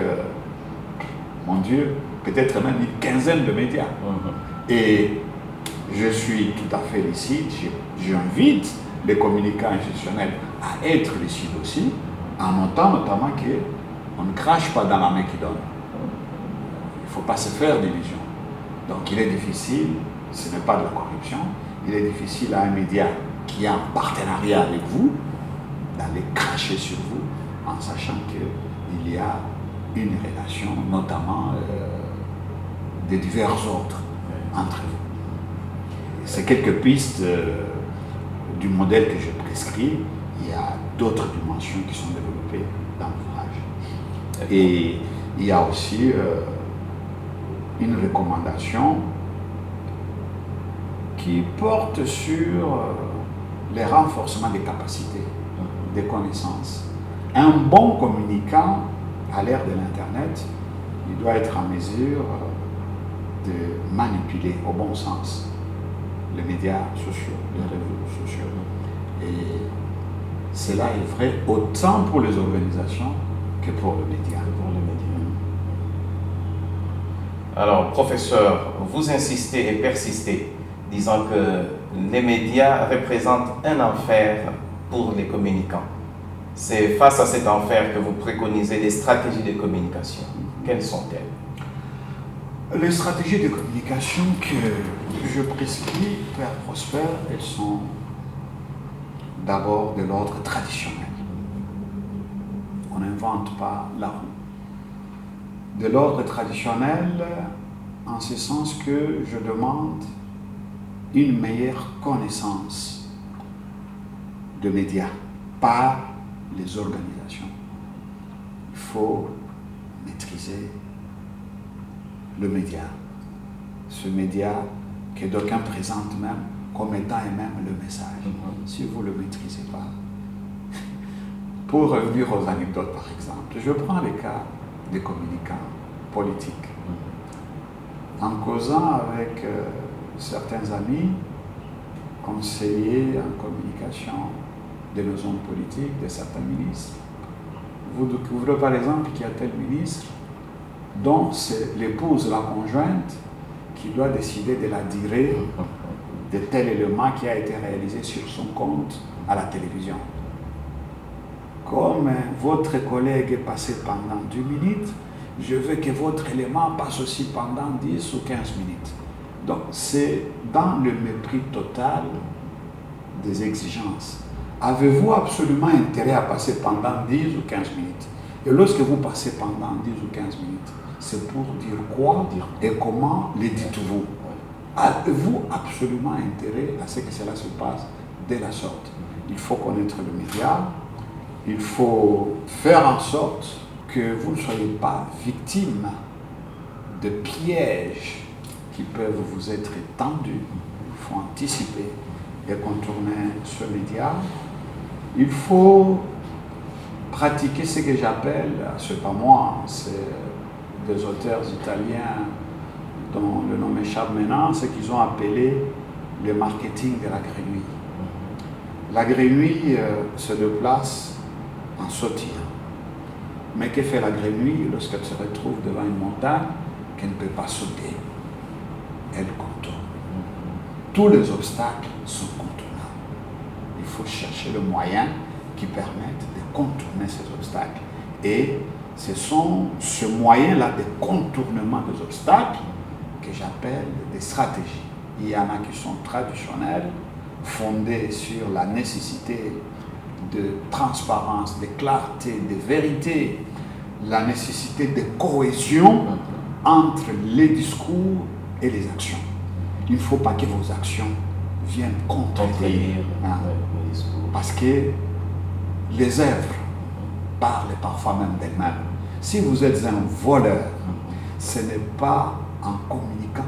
mon Dieu, peut-être même une quinzaine de médias. Et je suis tout à fait lucide, j'invite les communicants institutionnels à être lucides aussi, en notant notamment qu'on ne crache pas dans la main qui donne. Il ne faut pas se faire d'illusions. Donc il est difficile, ce n'est pas de la corruption, il est difficile à un média qui a un partenariat avec vous d'aller cracher sur vous en sachant qu'il y a une relation, notamment de divers ordres entre vous. C'est quelques pistes du modèle que je prescris. Il y a d'autres dimensions qui sont développées dans l'ouvrage. Et il y a aussi une recommandation qui porte sur les renforcements des capacités, des connaissances. Un bon communicant à l'ère de l'Internet, il doit être en mesure de manipuler au bon sens les médias sociaux, les réseaux sociaux. Et cela est vrai autant pour les organisations que pour le média. Alors, professeur, vous insistez et persistez, disant que les médias représentent un enfer pour les communicants. C'est face à cet enfer que vous préconisez des stratégies de communication. Quelles sont-elles? Les stratégies de communication que je prescris, Père Prosper, elles sont d'abord de l'ordre traditionnel. On n'invente pas la roue. De l'ordre traditionnel, en ce sens que je demande une meilleure connaissance de médias par les organisations. Il faut maîtriser le média. Ce média que d'aucuns présentent même comme étant et même le message. Si vous ne le maîtrisez pas. Pour revenir aux anecdotes par exemple, je prends le cas des communicants politiques. En causant avec certains amis, conseillers en communication de nos hommes politiques, de certains ministres, vous découvrez par exemple qu'il y a tel ministre dont c'est l'épouse, la conjointe, qui doit décider de la durée de tel élément qui a été réalisé sur son compte à la télévision. Comme votre collègue est passé pendant 2 minutes, je veux que votre élément passe aussi pendant 10 ou 15 minutes. Donc c'est dans le mépris total des exigences. Avez-vous absolument intérêt à passer pendant 10 ou 15 minutes? Et lorsque vous passez pendant 10 ou 15 minutes, c'est pour dire quoi et comment les dites-vous? Avez-vous absolument intérêt à ce que cela se passe de la sorte? Il faut connaître le média, il faut faire en sorte que vous ne soyez pas victime de pièges qui peuvent vous être tendus. Il faut anticiper et contourner ce média. Il faut pratiquer ce que j'appelle, c'est pas moi, c'est des auteurs italiens dont le nom m'échappe maintenant, ce qu'ils ont appelé le marketing de la grenouille. La grenouille se déplace en sautillant. Mais que fait la grenouille lorsqu'elle se retrouve devant une montagne qu'elle ne peut pas sauter? Elle contourne. Tous les obstacles sont contournables. Il faut chercher le moyen qui permette de contourner ces obstacles. Et ce sont ce moyen-là de contournement des obstacles que j'appelle des stratégies. Il y en a qui sont traditionnelles, fondées sur la nécessité de transparence, de clarté, de vérité, la nécessité de cohésion entre les discours et les actions. Il ne faut pas que vos actions viennent contredire le discours. Parce que les œuvres parlent parfois même d'elles-mêmes. Si vous êtes un voleur, ce n'est pas en communiquant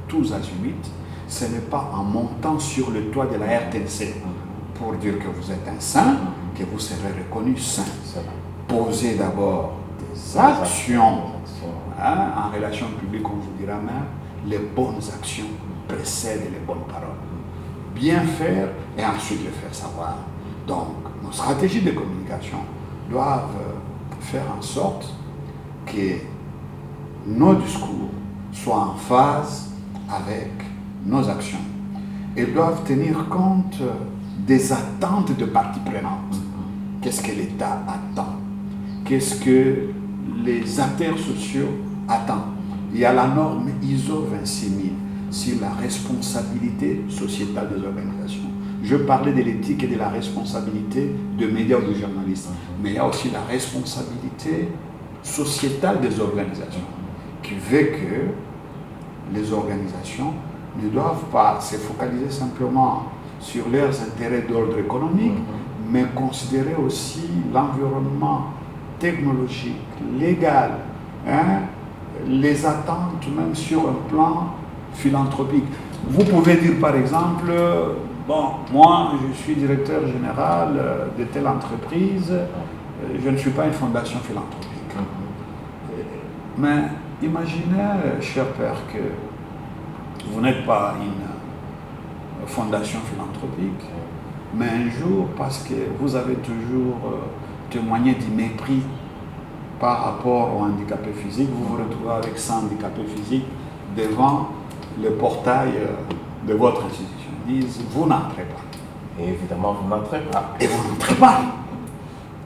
tous azimuts, ce n'est pas en montant sur le toit de la RTNC pour dire que vous êtes un saint, que vous serez reconnu saint. Posez d'abord des actions en relation publique, on vous dira même, les bonnes actions précèdent les bonnes paroles. Bien faire et ensuite le faire savoir. Donc, nos stratégies de communication doivent faire en sorte que nos discours soient en phase avec nos actions et doivent tenir compte des attentes de parties prenantes. Qu'est-ce que l'État attend? Qu'est-ce que les acteurs sociaux attendent? Il y a la norme ISO 26000 sur la responsabilité sociétale des organisations. Je parlais de l'éthique et de la responsabilité de médias ou de journalistes, mais il y a aussi la responsabilité sociétale des organisations, qui veut que les organisations ne doivent pas se focaliser simplement sur leurs intérêts d'ordre économique, mais considérer aussi l'environnement technologique, légal, les attentes même sur un plan philanthropique. Vous pouvez dire par exemple, bon, moi je suis directeur général de telle entreprise, je ne suis pas une fondation philanthropique. Mais imaginez, cher père, que vous n'êtes pas une fondation philanthropique, mais un jour, parce que vous avez toujours témoigné du mépris par rapport aux handicapés physiques, vous vous retrouvez avec 100 handicapés physiques devant le portail de votre institution. Ils disent, vous n'entrez pas. Et évidemment, vous n'entrez pas. Et vous n'entrez pas.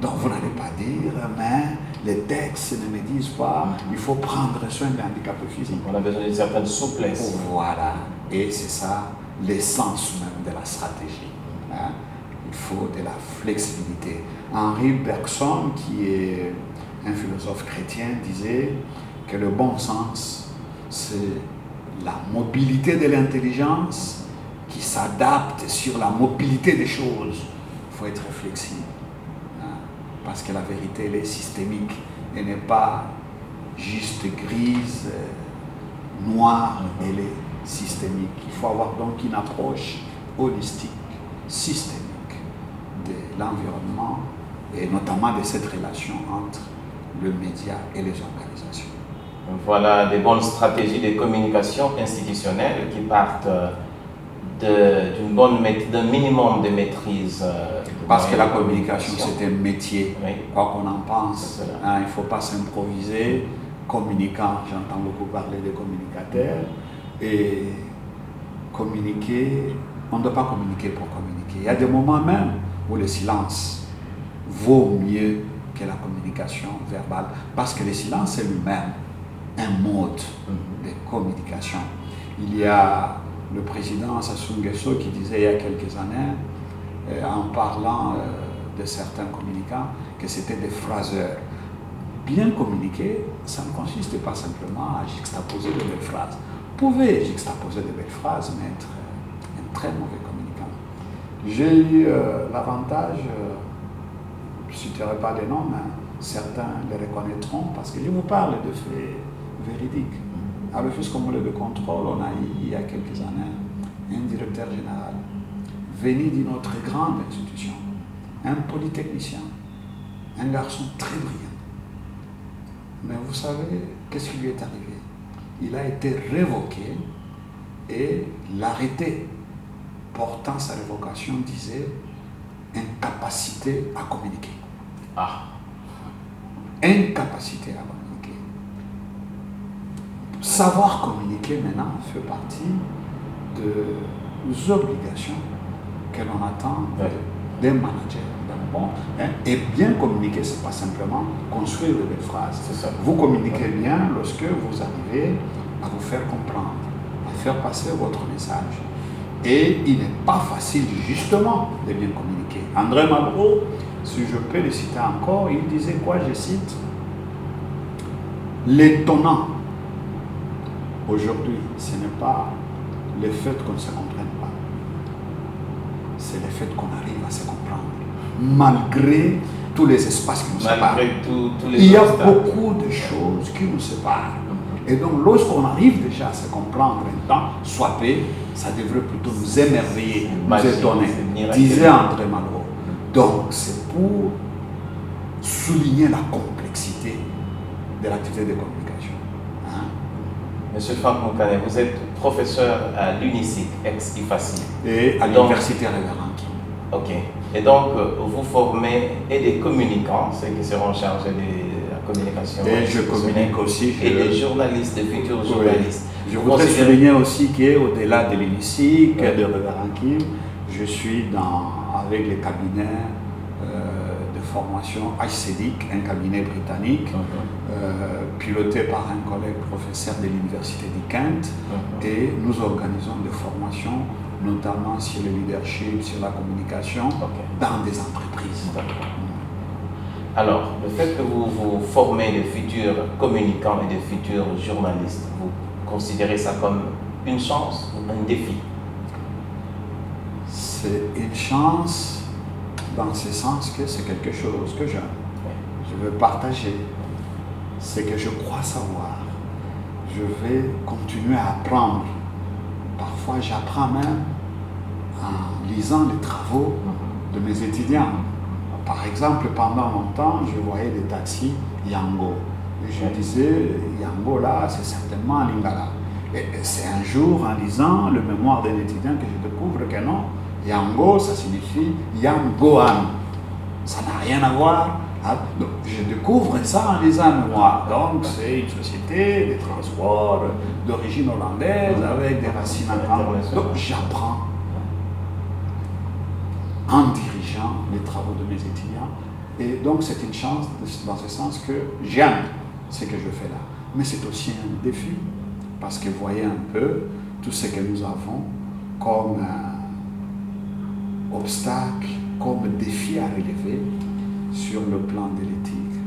Donc vous n'allez pas dire, mais les textes ne me disent pas, il faut prendre soin des handicapés physiques. On a besoin d'une certaine souplesse. Voilà. Et c'est ça l'essence même de la stratégie. Il faut de la flexibilité. Henri Bergson, qui est un philosophe chrétien, disait que le bon sens, c'est la mobilité de l'intelligence qui s'adapte sur la mobilité des choses. Il faut être flexible. Parce que la vérité, elle est systémique. Elle n'est pas juste grise, noire, elle est systémique. Il faut avoir donc une approche holistique, systémique de l'environnement et notamment de cette relation entre le média et les organisations. Voilà des bonnes stratégies de communication institutionnelle qui partent d'un minimum de maîtrise. Parce que la communication, c'est un métier, oui. Quoi qu'on en pense. Il ne faut pas s'improviser. Communicant, j'entends beaucoup parler de communicateurs. Et communiquer, on ne doit pas communiquer pour communiquer. Il y a des moments même où le silence vaut mieux que la communication verbale. Parce que le silence est lui-même un mode de communication. Il y a le président Sassou Nguesso qui disait il y a quelques années, en parlant de certains communicants, que c'était des phraseurs. Bien communiquer, ça ne consiste pas simplement à juxtaposer de belles phrases. Vous pouvez juxtaposer de belles phrases, mais être un très mauvais communicant. J'ai eu l'avantage, je ne citerai pas les noms, mais certains les reconnaîtront, parce que je vous parle de faits véridiques. À l'Office communal de contrôle, on a eu, il y a quelques années, un directeur général venu d'une autre grande institution, un polytechnicien, un garçon très brillant. Mais vous savez, qu'est-ce qui lui est arrivé? Il a été révoqué et l'arrêté portant sa révocation disait incapacité à communiquer. Incapacité à communiquer. Savoir communiquer maintenant fait partie des obligations que l'on attend des managers. Bon, et bien communiquer, ce n'est pas simplement construire de belles phrases. Vous communiquez bien lorsque vous arrivez à vous faire comprendre, à faire passer votre message. Et il n'est pas facile justement de bien communiquer. André Malraux, si je peux le citer encore, il disait quoi, je cite, l'étonnant aujourd'hui, ce n'est pas le fait qu'on ne se comprenne pas, c'est le fait qu'on arrive à se comprendre. Malgré tous les espaces qui nous séparent. Il y a beaucoup de choses qui nous séparent. Et donc, lorsqu'on arrive déjà à se comprendre un temps, soit paix, ça devrait plutôt nous émerveiller, nous étonner, disait André Malraux. Donc, c'est pour souligner la complexité de l'activité de communication. Monsieur Franck Moukane, vous êtes professeur à l'UNICIC, ex-IFACI. Et à l'Université Révérend. Ok. Et donc, vous formez et des communicants, ceux qui seront chargés de la communication. Et je communique aussi. Et des journalistes, des futurs journalistes. Je voudrais souligner aussi qu'au-delà de l'hémicycle, de Révérend Kim, je suis avec les cabinets de formation HCDIC, un cabinet britannique, piloté par un collègue professeur de l'université de Kent, et nous organisons des formations, notamment sur le leadership, sur la communication, dans des entreprises. Alors, le fait que vous formez de futurs communicants et de futurs journalistes, vous considérez ça comme une chance ou un défi? C'est une chance dans ce sens que c'est quelque chose que j'aime. Je veux partager. C'est que je crois savoir. Je vais continuer à apprendre. Parfois, j'apprends même en lisant les travaux de mes étudiants. Par exemple, pendant longtemps, je voyais des taxis Yango. Et je disais, Yango là, c'est certainement Lingala. Et c'est un jour, en lisant le mémoire d'un étudiant, que je découvre que non, Yango, ça signifie Yangoan. Ça n'a rien à voir. Donc, je découvre ça en lisant le mémoire. Donc, c'est une société de transport d'origine hollandaise avec des racines internationales. Donc, j'apprends en dirigeant les travaux de mes étudiants. Et donc, c'est une chance dans ce sens que j'aime ce que je fais là. Mais c'est aussi un défi, parce que voyez un peu tout ce que nous avons comme obstacle, comme défi à relever sur le plan de l'éthique,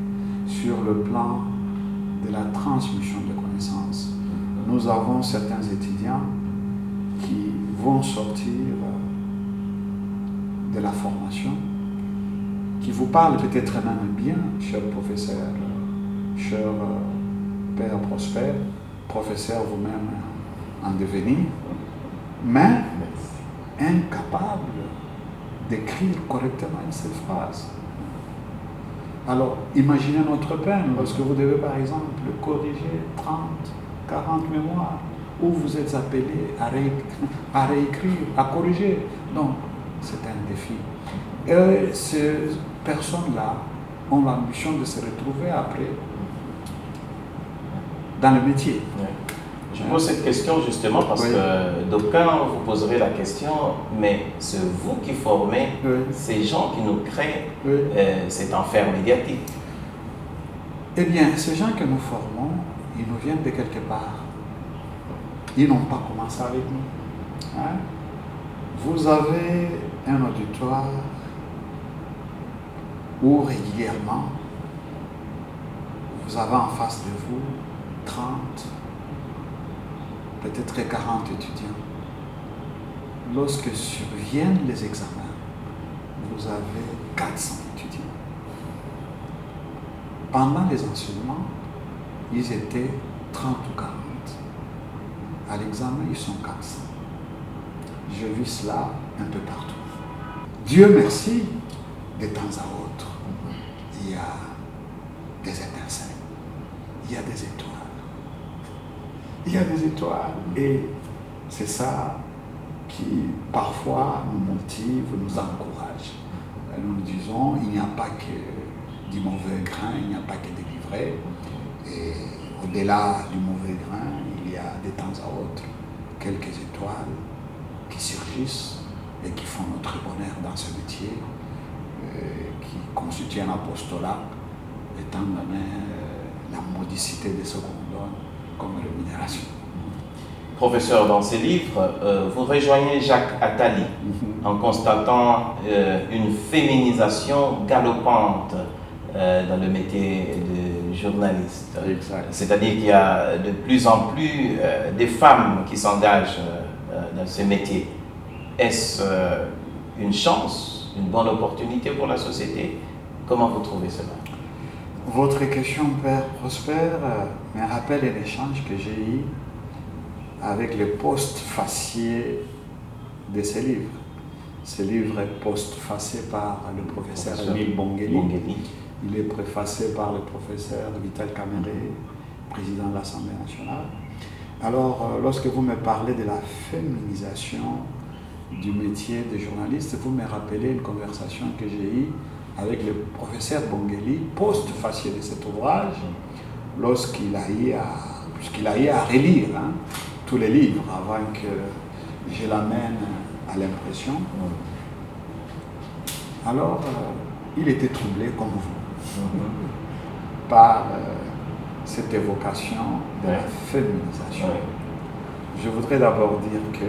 sur le plan de la transmission de connaissances. Nous avons certains étudiants qui vont sortir de la formation, qui vous parlent peut-être même bien, cher professeur, cher père Prosper, professeur vous-même en devenir, mais incapable d'écrire correctement une seule phrase. Alors, imaginez notre peine lorsque vous devez, par exemple, corriger 30, 40 mémoires, où vous êtes appelé à réécrire, à corriger. Donc, c'est un défi. Et ces personnes-là ont l'ambition de se retrouver après dans le métier. Je pose cette question justement parce que d'aucuns vous poserez la question, mais c'est vous qui formez ces gens qui nous créent cet enfer médiatique. Eh bien, ces gens que nous formons, ils nous viennent de quelque part. Ils n'ont pas commencé avec nous. Hein? Vous avez un auditoire où régulièrement, vous avez en face de vous 30, peut-être 40 étudiants. Lorsque surviennent les examens, vous avez 400 étudiants. Pendant les enseignements, ils étaient 30 ou 40. À l'examen, ils sont 400. Je vis cela un peu partout. Dieu merci, de temps à autre, il y a des étincelles, il y a des étoiles. Il y a des étoiles et c'est ça qui parfois nous motive, nous encourage. Nous nous disons, il n'y a pas que du mauvais grain, il n'y a pas que des livrets. Et au-delà du mauvais grain, il y a de temps à autre quelques étoiles qui surgissent et qui font notre bonheur dans ce métier, qui constitue un apostolat, étant donné la modicité de ce qu'on donne comme rémunération. Professeur, dans ces livres, vous rejoignez Jacques Attali en constatant une féminisation galopante dans le métier de journaliste. C'est-à-dire qu'il y a de plus en plus des femmes qui s'engagent dans ce métier. Est-ce une chance, une bonne opportunité pour la société? Comment vous trouvez cela? Votre question, Père Prosper, me rappelle un échange que j'ai eu avec le postfacier de ce livre. Ce livre est postfacé par le professeur Émile Bongeli. Il est préfacé par le professeur Vital Kamere, président de l'Assemblée nationale. Alors, lorsque vous me parlez de la féminisation du métier de journaliste, vous me rappelez une conversation que j'ai eue avec le professeur Bongeli, post-facier de cet ouvrage, lorsqu'il a eu à relire tous les livres avant que je l'amène à l'impression. Alors, il était troublé comme vous par cette évocation de la féminisation. Je voudrais d'abord dire que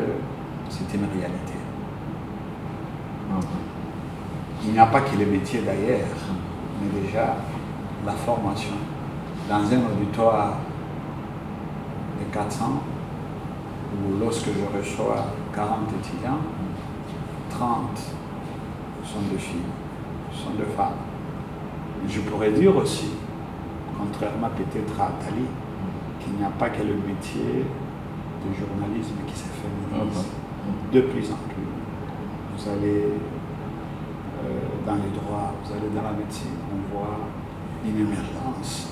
c'est une réalité. Il n'y a pas que les métiers d'ailleurs, mais déjà la formation. Dans un auditoire de 400, où lorsque je reçois 40 étudiants, 30 sont de filles, sont de femmes. Je pourrais dire aussi, contrairement peut-être à Attali, qu'il n'y a pas que le métier de journalisme qui se féminise de plus en plus. Vous allez dans les droits, vous allez dans la médecine, on voit une émergence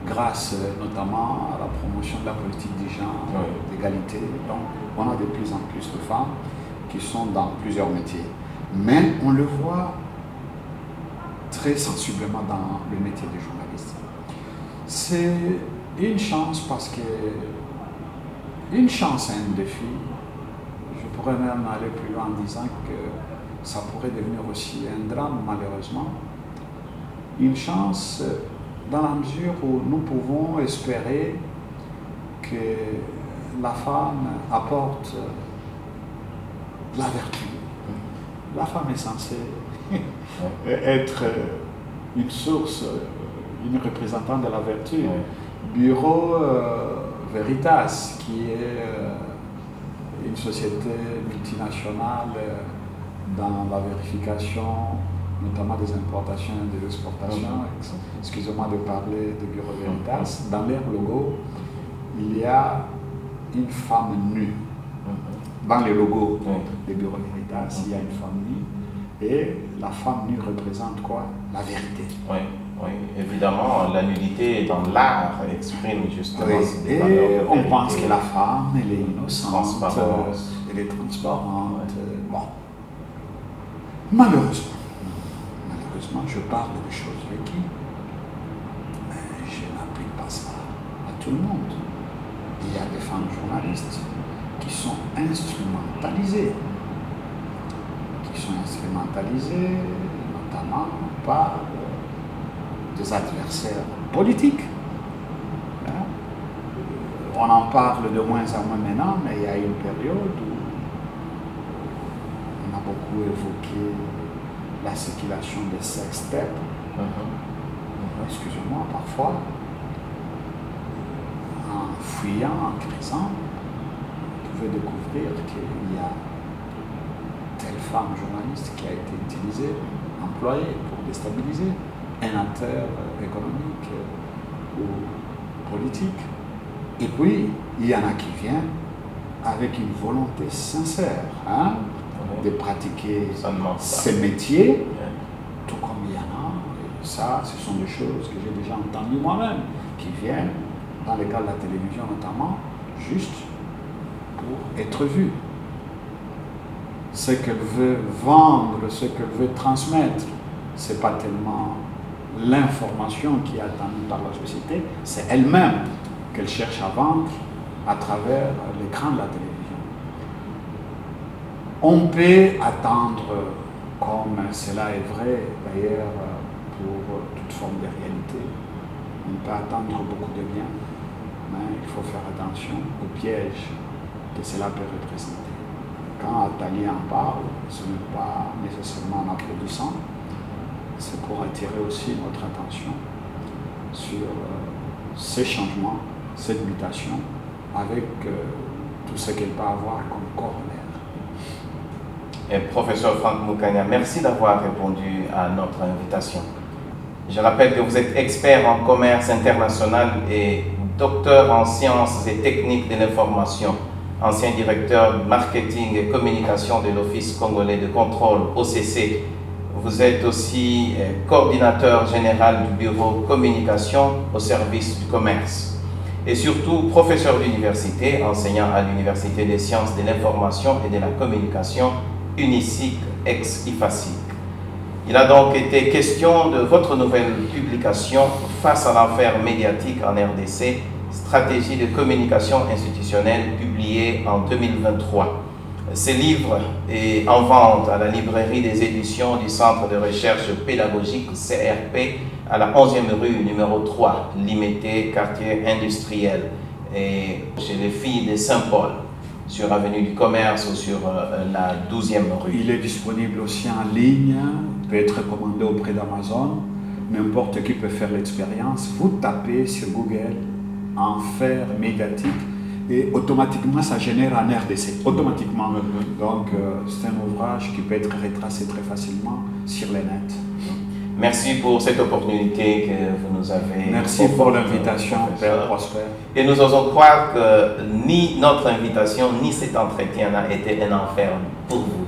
grâce notamment à la promotion de la politique du genre, d'égalité. Donc on a de plus en plus de femmes qui sont dans plusieurs métiers. Mais on le voit très sensiblement dans le métier de journaliste. C'est une chance parce que une chance et un défi. Je pourrais même aller plus loin en disant que ça pourrait devenir aussi un drame malheureusement. Une chance dans la mesure où nous pouvons espérer que la femme apporte la vertu. La femme est censée être une source, une représentante de la vertu. Bureau Veritas, qui est une société multinationale dans la vérification, notamment des importations et des exportations. Excusez-moi de parler de Bureau Veritas. Dans leur logo, il y a une femme nue. Dans les logos des Bureau Veritas, il y a une femme nue. Et la femme nue représente quoi? La vérité. Oui, évidemment, la nudité dans l'art exprime justement et valeurs. On pense que la femme, elle est innocente, elle est transparente. Bon. Malheureusement, je parle de choses vécues, mais je n'applique pas ça à tout le monde. Il y a des femmes journalistes qui sont instrumentalisées, notamment par des adversaires politiques. On en parle de moins en moins maintenant, mais il y a une période où on a beaucoup évoqué la circulation des sextapes. Excusez-moi, parfois, en fouillant, en creusant, vous pouvez découvrir qu'il y a telle femme journaliste qui a été utilisée, employée pour déstabiliser un acteur économique ou politique. Et puis, il y en a qui viennent avec une volonté sincère de pratiquer ces métiers, tout comme il y en a. Et ça, ce sont des choses que j'ai déjà entendues moi-même, qui viennent, dans le cas de la télévision notamment, juste pour être vues. Ce qu'elle veut vendre, ce qu'elle veut transmettre, ce n'est pas tellement l'information qui est attendue par la société, c'est elle-même qu'elle cherche à vendre à travers l'écran de la télévision. On peut attendre, comme cela est vrai d'ailleurs pour toute forme de réalité, on peut attendre beaucoup de bien, mais il faut faire attention au piège que cela peut représenter. Quand Attali en parle, ce n'est pas nécessairement en applaudissant, c'est pour attirer aussi notre attention sur ces changements, cette mutation, avec tout ce qu'elle peut avoir comme corollaire. Et professeur Franck Mukanya, merci d'avoir répondu à notre invitation. Je rappelle que vous êtes expert en commerce international et docteur en sciences et techniques de l'information, ancien directeur marketing et communication de l'Office congolais de contrôle OCC. Vous êtes aussi coordinateur général du bureau communication au service du commerce. et surtout professeur d'université, enseignant à l'Université des sciences de l'information et de la communication, UNISIC ex-IFASIC. Il a donc été question de votre nouvelle publication Face à l'enfer médiatique en RDC, stratégie de communication institutionnelle, publiée en 2023. Ce livre est en vente à la librairie des éditions du Centre de recherche pédagogique CRP à la 11e rue numéro 3, Limité, quartier industriel, et chez les filles de Saint-Paul, sur avenue du Commerce ou sur la 12e rue. Il est disponible aussi en ligne, peut être commandé auprès d'Amazon. N'importe qui peut faire l'expérience. Vous tapez sur Google enfer médiatique et automatiquement ça génère un RDC. Automatiquement. Donc c'est un ouvrage qui peut être retracé très facilement sur les net. Merci pour cette opportunité que vous nous avez. Merci pour l'invitation, Père Prosper. Et nous osons croire que ni notre invitation, ni cet entretien n'a été un enfer pour vous.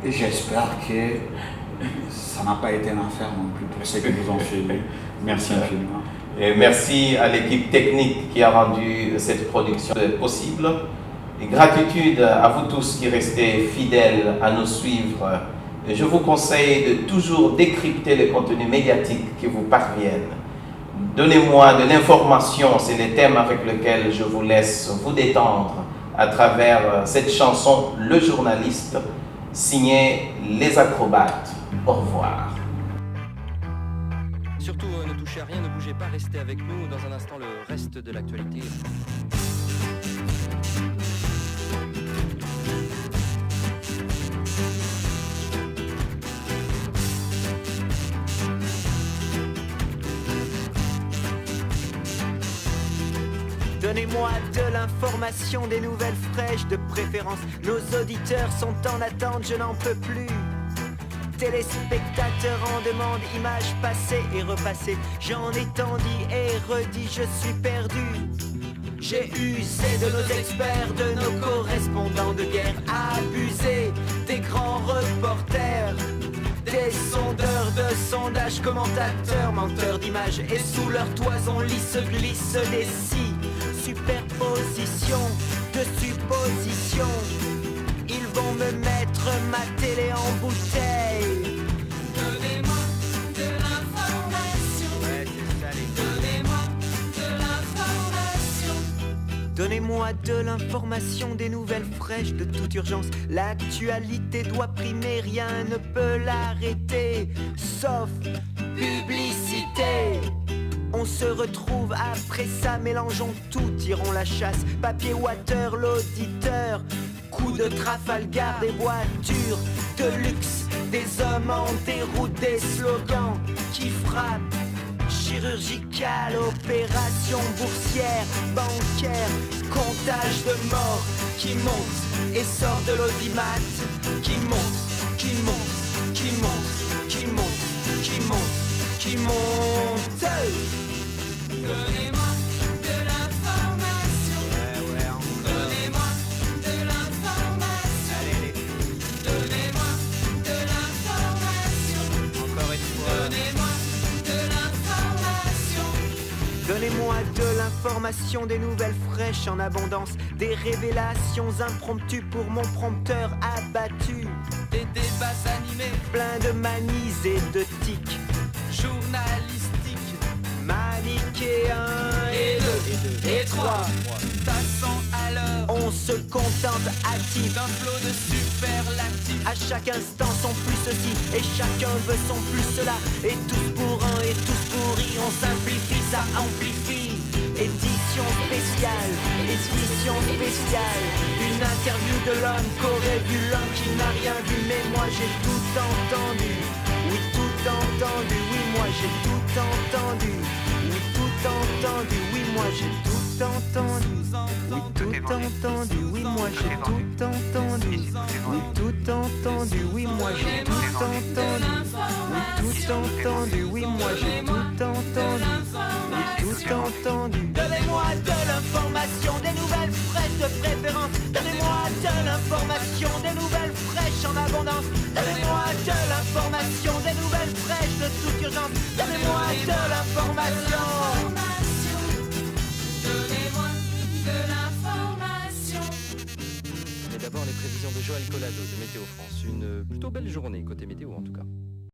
Et j'espère que ça n'a pas été un enfer non plus pour ceux qui nous ont filmé. Merci infiniment. Et merci à l'équipe technique qui a rendu cette production possible. Et gratitude à vous tous qui restez fidèles à nous suivre. Je vous conseille de toujours décrypter les contenus médiatiques qui vous parviennent. Donnez-moi de l'information, c'est le thème avec lequel je vous laisse vous détendre à travers cette chanson Le Journaliste, signée Les Acrobates. Au revoir. Surtout, ne touchez à rien, ne bougez pas, restez avec nous. Dans un instant, le reste de l'actualité. Donnez-moi de l'information, des nouvelles fraîches de préférence. Nos auditeurs sont en attente, je n'en peux plus. Téléspectateurs en demande, images passées et repassées. J'en ai tant dit et redit, je suis perdu. J'ai usé de nos experts, de nos correspondants de guerre, abusé des grands reporters, des sondeurs de sondages, commentateurs, menteurs d'images. Et sous leur toison lisse glissent des superpositions de suppositions. Ils vont me mettre ma télé en bouteille. Donnez-moi de l'information. Ouais, c'est salé. Donnez-moi de l'information. Donnez-moi de l'information, des nouvelles fraîches de toute urgence. L'actualité doit primer, rien ne peut l'arrêter, sauf publicité. On se retrouve après ça, mélangeons tout, tirons la chasse. Papier water, l'auditeur, coup de Trafalgar, des voitures de luxe, des hommes en déroute, des slogans qui frappent. Chirurgicale, opération boursière, bancaire, comptage de morts qui monte et sort de l'audimat, qui monte, qui monte, qui monte, qui monte, qui monte, qui monte. Donnez-moi de l'information. Donnez-moi de l'information. Donnez-moi de l'information. Encore une fois. Donnez-moi de l'information. Donnez-moi de l'information, des nouvelles fraîches en abondance, des révélations impromptues pour mon prompteur abattu. Des débats animés, Plein de manies et de tics, journalistiques, manichéens et deux, et trois, passant à l'heure, on se contente hâtif. d'un flot de superlatifs. À chaque instant son plus ceci et chacun veut son plus cela. Et tous pour un et tous pourris, on simplifie, ça amplifie. Édition spéciale, édition spéciale. Une interview de l'homme qu'aurait vu l'homme qui n'a rien vu. Mais moi j'ai tout entendu, oui tout entendu, oui moi j'ai tout entendu, oui tout entendu, oui moi j'ai tout entendu. Oui tout entendu, oui moi j'ai tout entendu. Oui tout entendu, oui moi j'ai tout entendu. Oui tout entendu, oui moi j'ai tout entendu. Oui tout entendu. Donnez-moi de l'information, des nouvelles fraîches de préférence. Donnez-moi de l'information, des nouvelles fraîches en abondance. Donnez-moi de l'information, des nouvelles fraîches de toute urgence. Donnez-moi de l'information. Donnez-moi de Joël Collado de Météo France. Une plutôt belle journée, côté météo en tout cas.